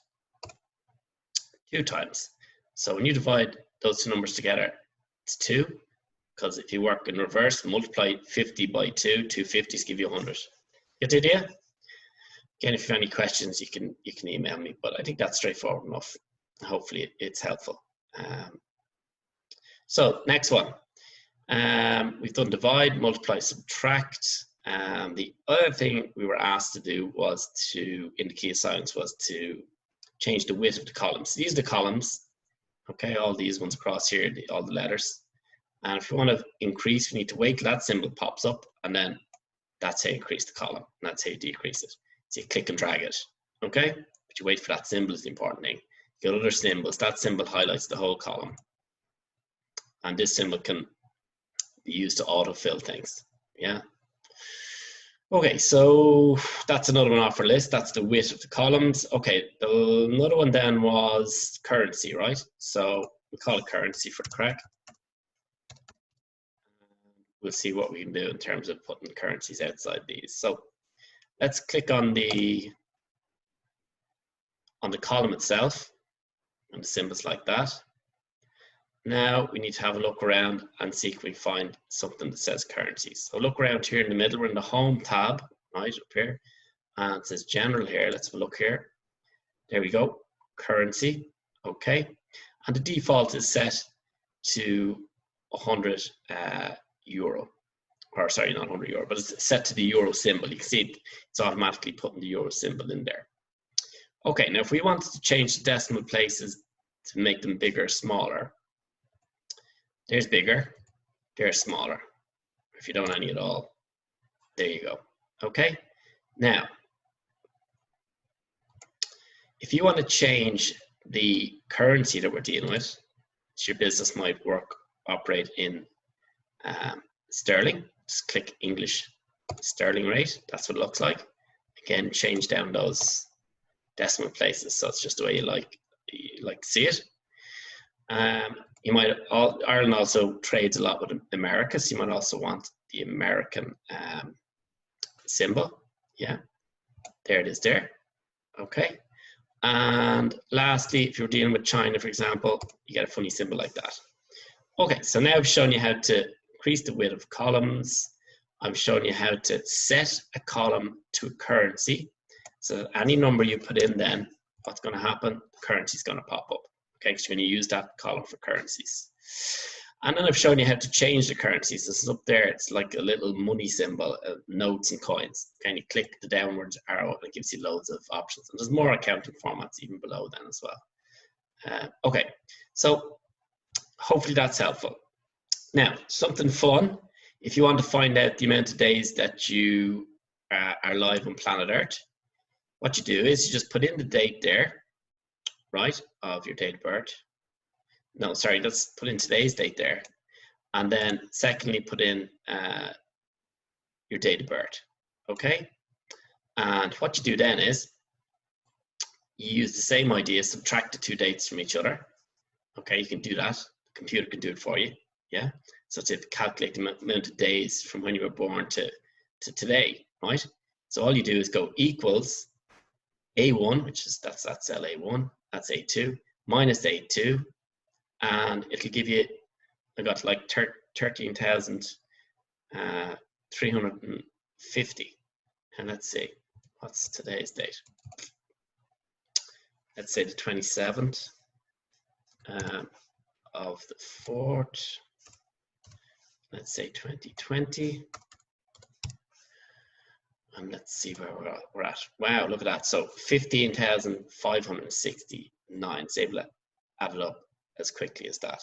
Speaker 1: 2 times. So when you divide those two numbers together, it's 2. Because if you work in reverse, multiply 50 by 2, 250s give you 100. Get the idea? Again, if you have any questions, you can email me. But I think that's straightforward enough. Hopefully it's helpful. So next one. We've done divide, multiply, subtract. The other thing we were asked to do was to, in the key assignments, was to change the width of the columns. These are the columns, okay, all these ones across here, all the letters. And if you want to increase, you need to wait till that symbol pops up, and then that's how you increase the column, and that's how you decrease it. So you click and drag it, okay? But you wait for that symbol is the important thing. You got other symbols, that symbol highlights the whole column. And this symbol can be used to autofill things, yeah? Okay, so that's another one off our list. That's the width of the columns. Okay, another one then was currency, right? So we call it currency for the crack. We'll see what we can do in terms of putting currencies outside these. So let's click on the column itself and the symbols like that. Now we need to have a look around and see if we find something that says currencies. So look around here in the middle. We're in the home tab, right up here, and it says general here. Let's have a look here. There we go, currency. Okay, and the default is set to 100 euro, or sorry, not 100 euro, but it's set to the euro symbol. You can see it's automatically putting the euro symbol in there. Okay, now if we wanted to change the decimal places to make them bigger or smaller, there's bigger, there's smaller. If you don't have any at all, there you go. Okay, now if you want to change the currency that we're dealing with, your business might operate in sterling. Just click English sterling rate. That's what it looks like. Again, change down those decimal places, so it's just the way you like to see it. You might, Ireland also trades a lot with America, so you might also want the American symbol. Yeah, there it is there. Okay. And lastly, if you're dealing with China, for example, you get a funny symbol like that. Okay, so now I've shown you how to increase the width of columns. I've shown you how to set a column to a currency. So any number you put in then, what's going to happen? The currency is going to pop up. Okay, because you're going to use that column for currencies. And then I've shown you how to change the currencies. This is up there. It's like a little money symbol, notes and coins. Okay, and you click the downwards arrow and it gives you loads of options. And there's more accounting formats even below then as well. Okay, so hopefully that's helpful. Now, something fun. If you want to find out the amount of days that you are live on planet Earth, what you do is you just put in the date there, right, of your date of birth. No, sorry, let's put in today's date there. And then secondly, put in your date of birth, okay? And what you do then is you use the same idea, subtract the two dates from each other. Okay, you can do that. The computer can do it for you, yeah? So to calculate the amount of days from when you were born to today, right? So all you do is go equals A1, which is, that's LA1, that's A2, minus A2, and it'll give you, I got like 13,350. And let's see, what's today's date? Let's say the 27th of the 4th. Let's say 2020. And let's see where we're at. Wow, look at that. So 15,569. It's able to add it up as quickly as that.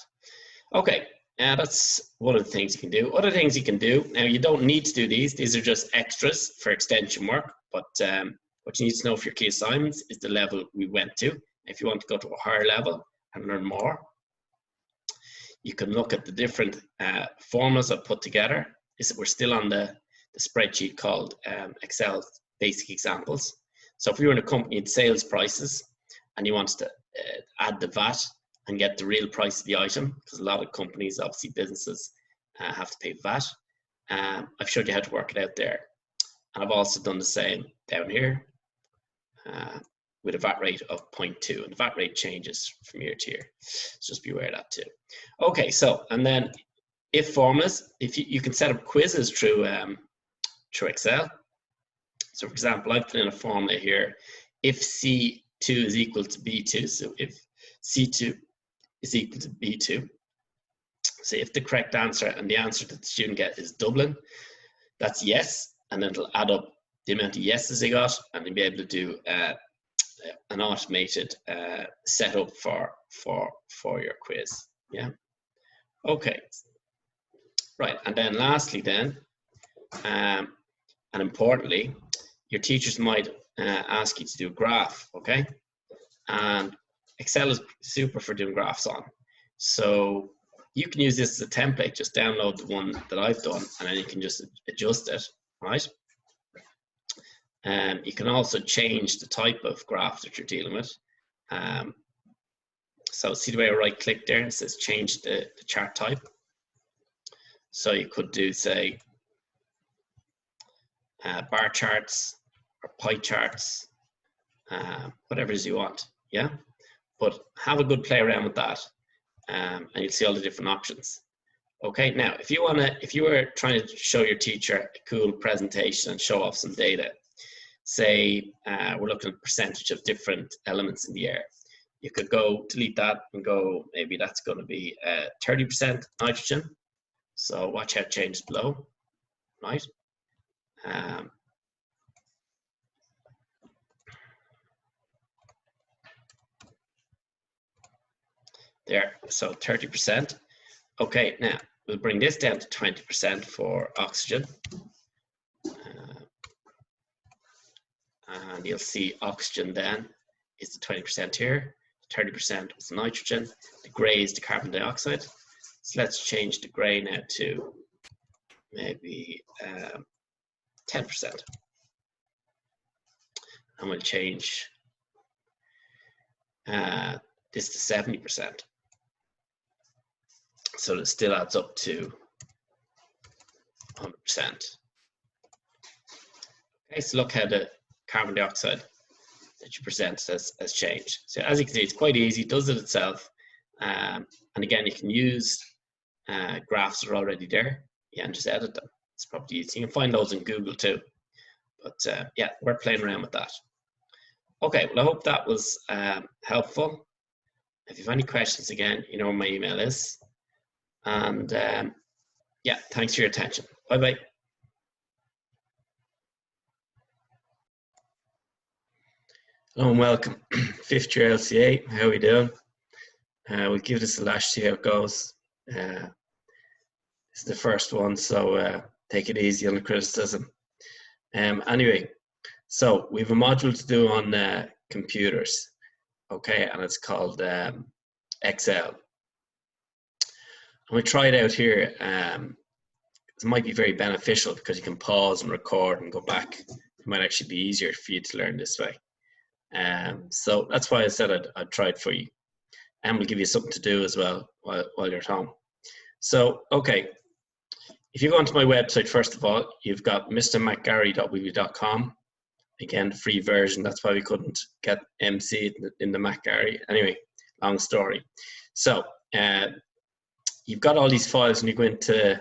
Speaker 1: Okay, that's one of the things you can do. Other things you can do, now you don't need to do these. These are just extras for extension work, but what you need to know for your key assignments is the level we went to. If you want to go to a higher level and learn more, you can look at the different formulas I've put together. We're still on the spreadsheet called Excel Basic Examples. So if you were in a company at sales prices and you wanted to add the VAT and get the real price of the item, because a lot of companies, obviously businesses, have to pay VAT, I've showed you how to work it out there. And I've also done the same down here with a VAT rate of 0.2, and the VAT rate changes from year to year. So just be aware of that too. Okay, so, and then if formulas, if you can set up quizzes through Excel. So for example, I've put in a formula here. If C2 is equal to B2, so if C2 is equal to B2, so if the correct answer and the answer that the student gets is Dublin, that's yes, and then it'll add up the amount of yeses they got, and they'll be able to do an automated setup for your quiz. Yeah. Okay. Right, and then lastly, then, and importantly, your teachers might ask you to do a graph. Okay, and Excel is super for doing graphs on. So you can use this as a template. Just download the one that I've done, and then you can just adjust it, right? You can also change the type of graph that you're dealing with. So see the way I right click there, it says change the chart type. So you could do, say, bar charts or pie charts, whatever it is you want, yeah? But have a good play around with that, and you'll see all the different options. Okay, now if you were trying to show your teacher a cool presentation and show off some data, say we're looking at percentage of different elements in the air, you could go delete that and go, maybe that's going to be 30% nitrogen. So watch how it changes below, right? There, so 30%. Okay, now we'll bring this down to 20% for oxygen. And you'll see oxygen then is the 20% here, 30% is nitrogen, the gray is the carbon dioxide. So let's change the gray now to maybe 10%. And we'll change this to 70%. So it still adds up to 100%. Okay, so look how the carbon dioxide that you present as change. So as you can see, it's quite easy, it does it itself. And again, you can use graphs that are already there, yeah, and just edit them. It's probably easy. You can find those in Google too. But yeah, we're playing around with that. Okay, well, I hope that was helpful. If you have any questions, again, you know where my email is. And yeah, thanks for your attention. Bye-bye. Hello and welcome. 5th year LCA, how are we doing? We'll give this a lash, see how it goes. This is the first one, so take it easy on the criticism. Anyway, so we have a module to do on computers, okay, and it's called Excel. And we try it out here. It might be very beneficial because you can pause and record and go back. It might actually be easier for you to learn this way. So that's why I said I'd try it for you. And we'll give you something to do as well while you're at home. So, okay, if you go onto my website, first of all, you've got mrmacgary.weebly.com. Again, the free version. That's why we couldn't get MC in the MacGary. Anyway, long story. So, you've got all these files and you go into,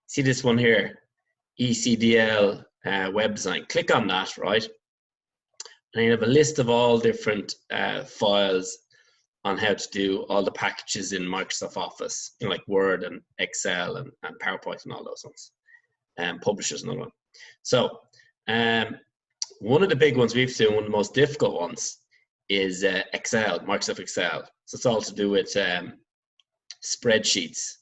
Speaker 1: see this one here, ECDL web design. Click on that, right? And you have a list of all different files on how to do all the packages in Microsoft Office, you know, like Word and Excel and PowerPoint and all those ones. Publishers, another one. So one of the big ones we've seen, one of the most difficult ones, is Excel, Microsoft Excel. So it's all to do with spreadsheets,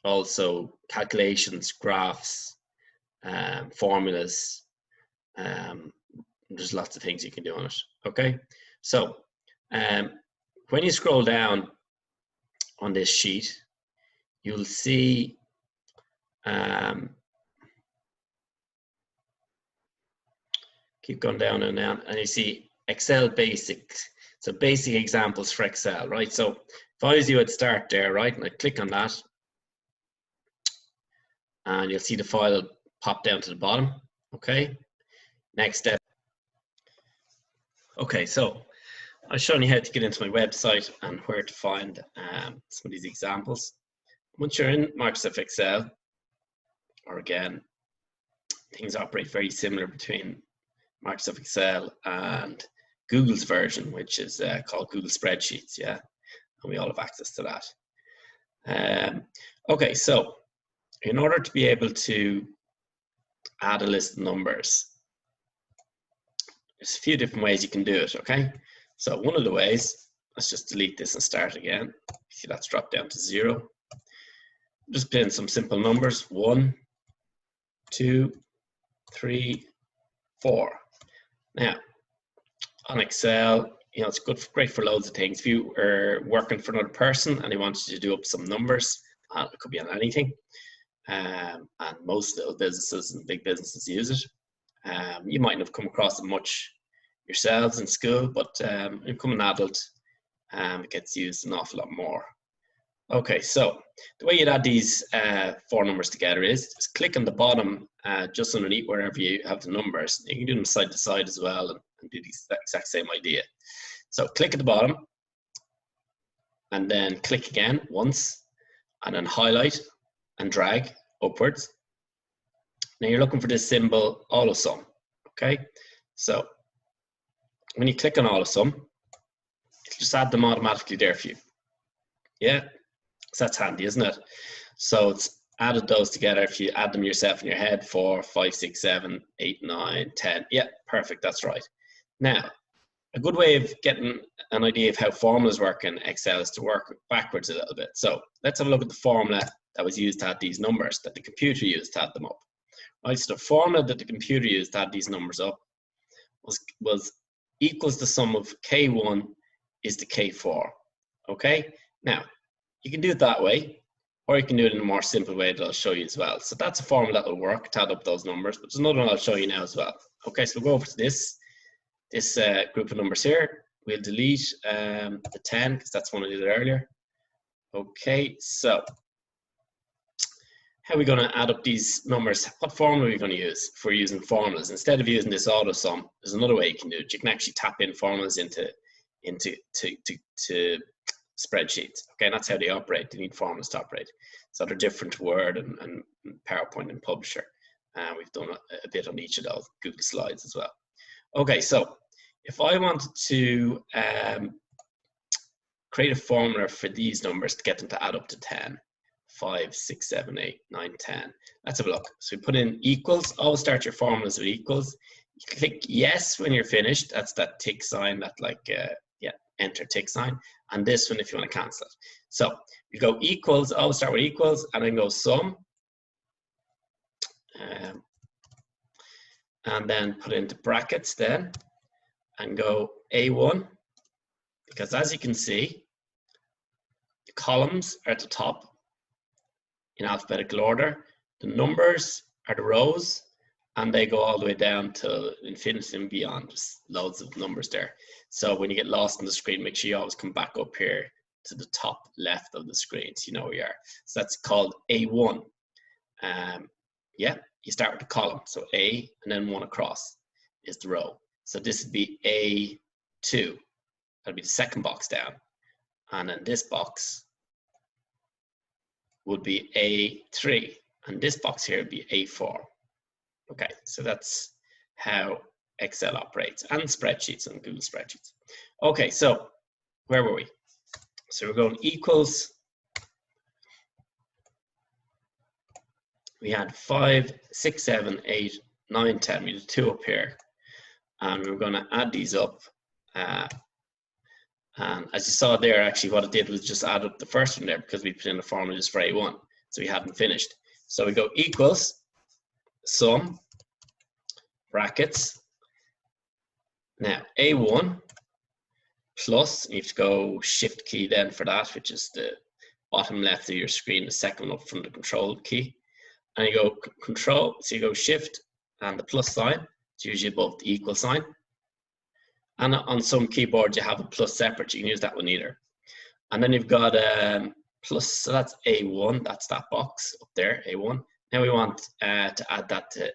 Speaker 1: also calculations, graphs, formulas. There's lots of things you can do on it. Okay, so when you scroll down on this sheet, you'll see keep going down and down, and you see Excel Basics. So basic examples for Excel, right? So if I was you, I'd start there, right? And I'd click on that, and you'll see the file pop down to the bottom. Okay, next step. Okay, so I've shown you how to get into my website and where to find some of these examples. Once you're in Microsoft Excel, or again, things operate very similar between Microsoft Excel and Google's version, which is called Google Spreadsheets, yeah, and we all have access to that. Okay, so in order to be able to add a list of numbers, there's a few different ways you can do it, okay? So one of the ways, let's just delete this and start again. See, that's dropped down to 0. Just put in some simple numbers, 1, 2, 3, 4. Now, on Excel, you know, it's great for loads of things. If you are working for another person and they want you to do up some numbers, it could be on anything, and most little businesses and big businesses use it. You mightn't have come across it much yourselves in school, but when you become an adult, it gets used an awful lot more. Okay, so the way you'd add these 4 numbers together is just click on the bottom, just underneath wherever you have the numbers. You can do them side to side as well and do the exact same idea. So click at the bottom, and then click again once, and then highlight and drag upwards. Now you're looking for this symbol, AutoSum, okay? So when you click on AutoSum, it'll just add them automatically there for you. Yeah, so that's handy, isn't it? So it's added those together. If you add them yourself in your head, 4, 5, 6, 7, 8, 9, 10. Yeah, perfect, that's right. Now, a good way of getting an idea of how formulas work in Excel is to work backwards a little bit. So let's have a look at the formula that was used to add these numbers, that the computer used to add them up. Right, so the formula that the computer used to add these numbers up was equals the sum of K1 is to K4. Okay, now you can do it that way, or you can do it in a more simple way that I'll show you as well. So that's a formula that will work to add up those numbers, but there's another one I'll show you now as well. Okay, so we'll go over to this group of numbers here. We'll delete the 10 because that's one I did earlier. Okay, so How are we going to add up these numbers? What formula are we going to use if we're using formulas? Instead of using this auto sum, there's another way you can do it. You can actually tap in formulas into spreadsheets. Okay, and that's how they operate. They need formulas to operate. So they're different to Word and PowerPoint and Publisher. And we've done a bit on each of those, Google Slides as well. Okay, so if I wanted to create a formula for these numbers to get them to add up to 10, 5, 6, 7, 8, 9, 10. Let's have a look. So we put in equals. Always start your formulas with equals. You click yes when you're finished. That's that tick sign, that like, yeah, enter tick sign. And this one if you want to cancel it. So you go equals, always start with equals, and then go sum. And then put into brackets then, and go A1. Because as you can see, the columns are at the top in alphabetical order. The numbers are the rows, and they go all the way down to infinity and beyond. There's loads of numbers there. So when you get lost on the screen, make sure you always come back up here to the top left of the screen so you know where you are. So that's called A1. Yeah, you start with the column. So A and then one across is the row. So this would be A2. That'll be the second box down. And then this box would be A3. And this box here would be A4. Okay, so that's how Excel operates, and spreadsheets and Google Spreadsheets. Okay, so where were we? So we're going equals. We had 5, 6, 7, 8, 9, 10. We did 2 up here. And we're going to add these up. And as you saw there, actually what it did was just add up the first one there because we put in the formula just for A1. So we hadn't finished. So we go equals, sum, brackets. Now A1 plus, you have to go shift key then for that, which is the bottom left of your screen, the second one up from the control key. And you go control, so you go shift and the plus sign. It's usually above the equal sign. And on some keyboards you have a plus separate, you can use that one either. And then you've got plus, so that's A1, that's that box up there, A1. Now we want to add that to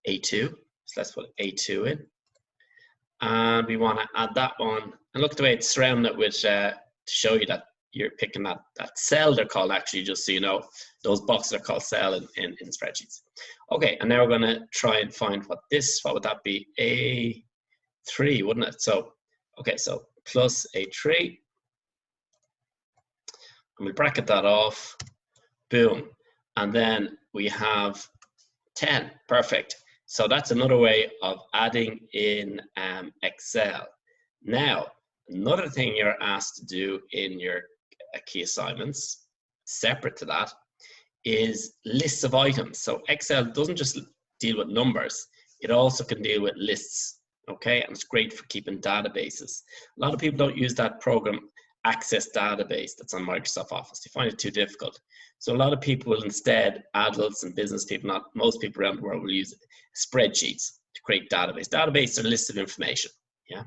Speaker 1: A2, so let's put A2 in. And we want to add that one, and look at the way it's surrounded with, to show you that you're picking that cell they're called actually, just so you know, those boxes are called cell in spreadsheets. Okay, and now we're going to try and find what would that be? A3, wouldn't it? So, okay, so plus A3. And we bracket that off, boom. And then we have 10, perfect. So that's another way of adding in Excel. Now, another thing you're asked to do in your key assignments, separate to that, is lists of items. So Excel doesn't just deal with numbers, it also can deal with lists, okay? And it's great for keeping databases. A lot of people don't use that program, Access Database, that's on Microsoft Office. They find it too difficult. So a lot of people will instead, adults and business people, not most people around the world, will use spreadsheets to create database. Database are lists of information, yeah?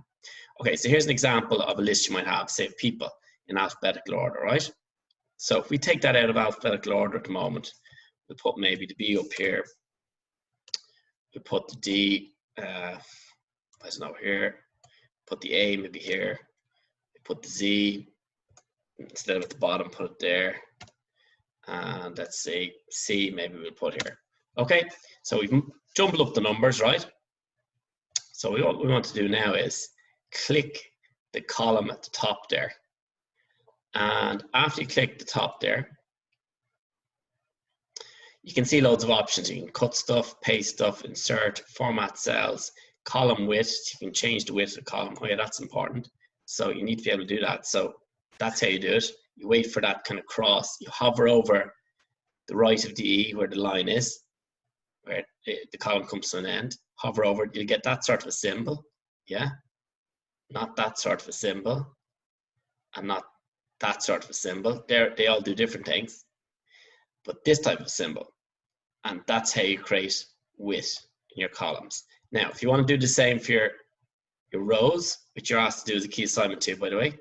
Speaker 1: Okay, so here's an example of a list you might have, say, of people in alphabetical order, right? So if we take that out of alphabetical order at the moment, we'll put maybe the B up here, we'll put the D, I don't know, here, put the A maybe here, put the Z, instead of at the bottom, put it there, and let's say C maybe we'll put here. Okay, so we've jumbled up the numbers, right? So what we want to do now is click the column at the top there. And after you click the top there, you can see loads of options. You can cut stuff, paste stuff, insert, format cells, column width. You can change the width of the column. Oh yeah, that's important. So you need to be able to do that. So that's how you do it. You wait for that kind of cross. You hover over the right of the E where the line is, where the column comes to an end. Hover over it, you'll get that sort of a symbol. Yeah, not that sort of a symbol, and not that sort of a symbol. They all do different things, but this type of symbol, and that's how you create width in your columns. Now, if you want to do the same for your rows, which you're asked to do as a key assignment too, by the way,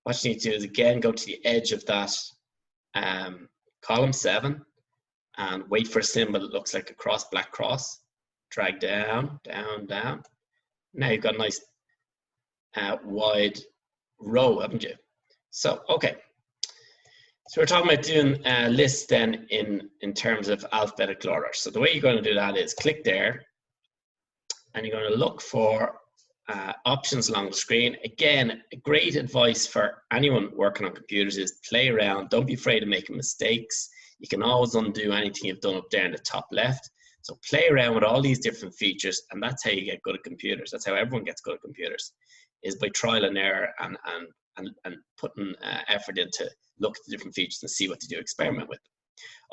Speaker 1: what you need to do is again go to the edge of that column 7, and wait for a symbol that looks like a cross, black cross. Drag down, down, down. Now you've got a nice wide row, haven't you? So, okay. So we're talking about doing a list then in terms of alphabetical order. So the way you're going to do that is click there, and you're going to look for options along the screen. Again, great advice for anyone working on computers is play around. Don't be afraid of making mistakes. You can always undo anything you've done up there in the top left. So play around with all these different features, and that's how you get good at computers. That's how everyone gets good at computers, is by trial and error and putting effort into look at the different features and see what to do, experiment with.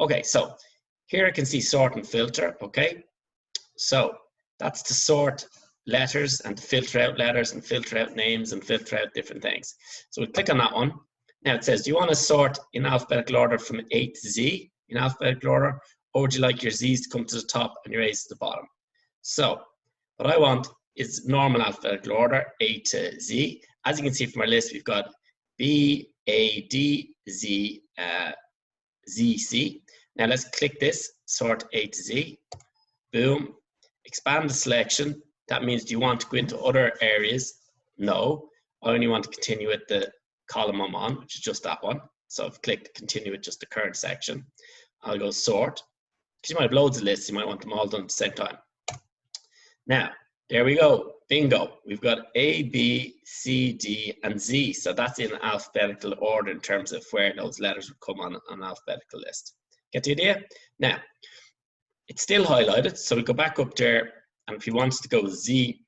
Speaker 1: Okay, so here I can see sort and filter, okay? So that's to sort letters and to filter out letters and filter out names and filter out different things. So we click on that one. Now it says, do you want to sort in alphabetical order from A to Z in alphabetical order, or would you like your Z's to come to the top and your A's to the bottom? So what I want is normal alphabetical order, A to Z. As you can see from our list, we've got B, A, D, Z, Z, C. Now let's click this, sort A to Z. Boom. Expand the selection. That means, do you want to go into other areas? No. I only want to continue with the column I'm on, which is just that one. So I've clicked continue with just the current section. I'll go sort. Because you might have loads of lists, you might want them all done at the same time. Now, there we go. Bingo. We've got A, B, C, D, and Z. So that's in alphabetical order in terms of where those letters would come on an alphabetical list. Get the idea? Now, it's still highlighted. So we go back up there, and if you want to go Z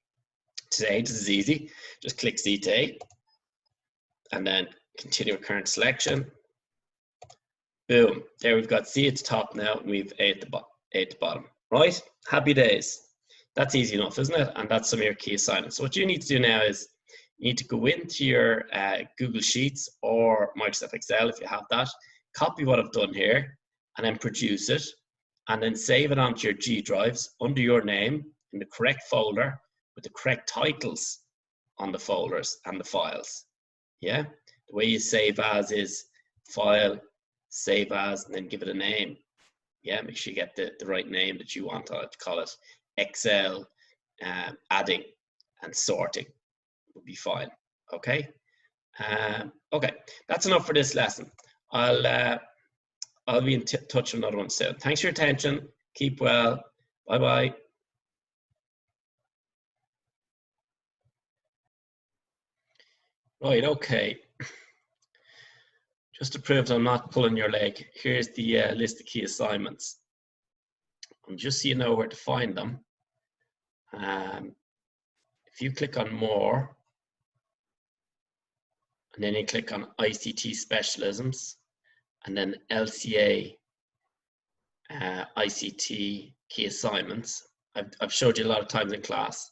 Speaker 1: to A, this is easy. Just click Z to A, and then continue with current selection. Boom. There we've got Z at the top now, and we've A at the bottom. Right? Happy days. That's easy enough, isn't it? And that's some of your key assignments. So what you need to do now is you need to go into your Google Sheets or Microsoft Excel if you have that, copy what I've done here, and then produce it, and then save it onto your G drives under your name in the correct folder with the correct titles on the folders and the files. Yeah? The way you save as is file, save as, and then give it a name. Yeah, make sure you get the right name that you want to call it. Excel, adding and sorting would be fine. Okay. Okay, that's enough for this lesson. I'll be in touch with another one soon. Thanks for your attention. Keep well. Bye bye. Right. Okay. Just to prove that I'm not pulling your leg, here's the list of key assignments. And just so you know where to find them, if you click on more, and then you click on ICT specialisms, and then LCA ICT key assignments, I've showed you a lot of times in class.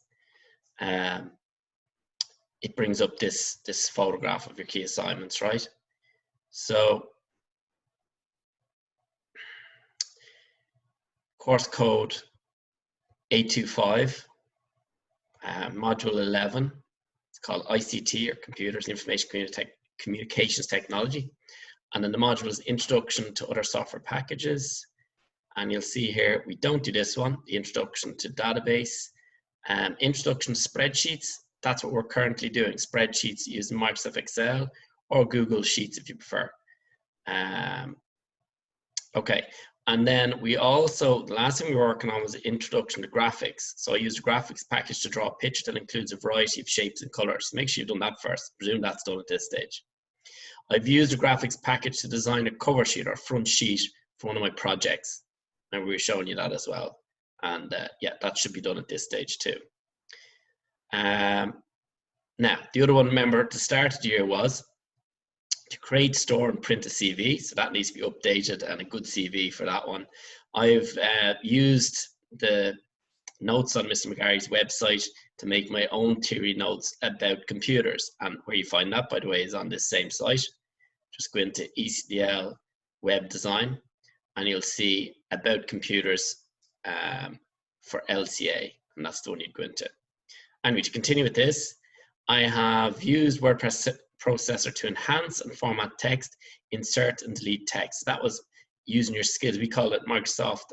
Speaker 1: It brings up this photograph of your key assignments, right? So course code 825, module 11, it's called ICT, or Computers, Information Communications Technology. And then the module is Introduction to Other Software Packages. And you'll see here, we don't do this one, the Introduction to Database. Introduction to Spreadsheets, that's what we're currently doing. Spreadsheets using Microsoft Excel or Google Sheets if you prefer. Okay, and then we also, the last thing we were working on was Introduction to Graphics. So I used a graphics package to draw a picture that includes a variety of shapes and colors. Make sure you've done that first. I presume that's done at this stage. I've used a graphics package to design a cover sheet or front sheet for one of my projects. And we were showing you that as well. And yeah, that should be done at this stage too. Now, the other one, remember, at the start of the year was to create, store, and print a CV. So that needs to be updated, and a good CV for that one. I've used the notes on Mr. McGarry's website to make my own theory notes about computers. And where you find that, by the way, is on this same site. Just go into ECDL Web Design, and you'll see about computers for LCA, and that's the one you'd go into. Anyway, to continue with this, I have used WordPress processor to enhance and format text, insert and delete text. That was using your skills. We call it Microsoft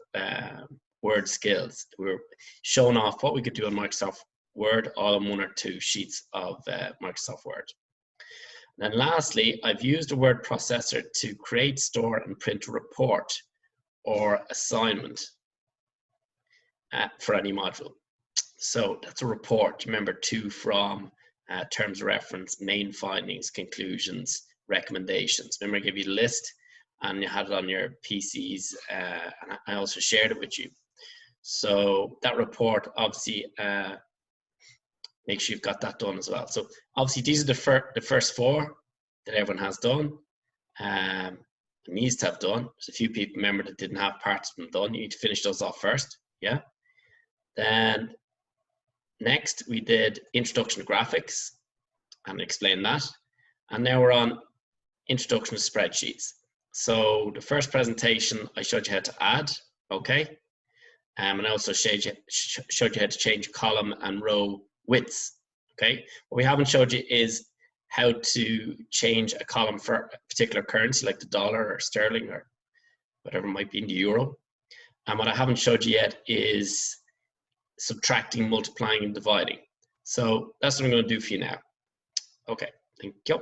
Speaker 1: Word skills. We're showing off what we could do on Microsoft Word all in 1 or 2 sheets of Microsoft Word. And then lastly, I've used a word processor to create, store, and print a report or assignment for any module. So that's a report. Remember, to, from, terms of reference, main findings, conclusions, recommendations. Remember, I gave you the list and you had it on your PCs, and I also shared it with you. So that report, obviously, make sure you've got that done as well. So obviously, these are the first 4 that everyone has done, and needs to have done. There's a few people, remember, that didn't have parts of them done. You need to finish those off first, yeah? Then next, we did introduction to graphics and explained that. And now we're on introduction to spreadsheets. So the first presentation, I showed you how to add, okay? And I also showed you how to change column and row widths, okay? What we haven't showed you is how to change a column for a particular currency, like the dollar or sterling or whatever it might be in the euro. And what I haven't showed you yet is subtracting, multiplying, and dividing. So that's what I'm going to do for you now. Okay, thank you.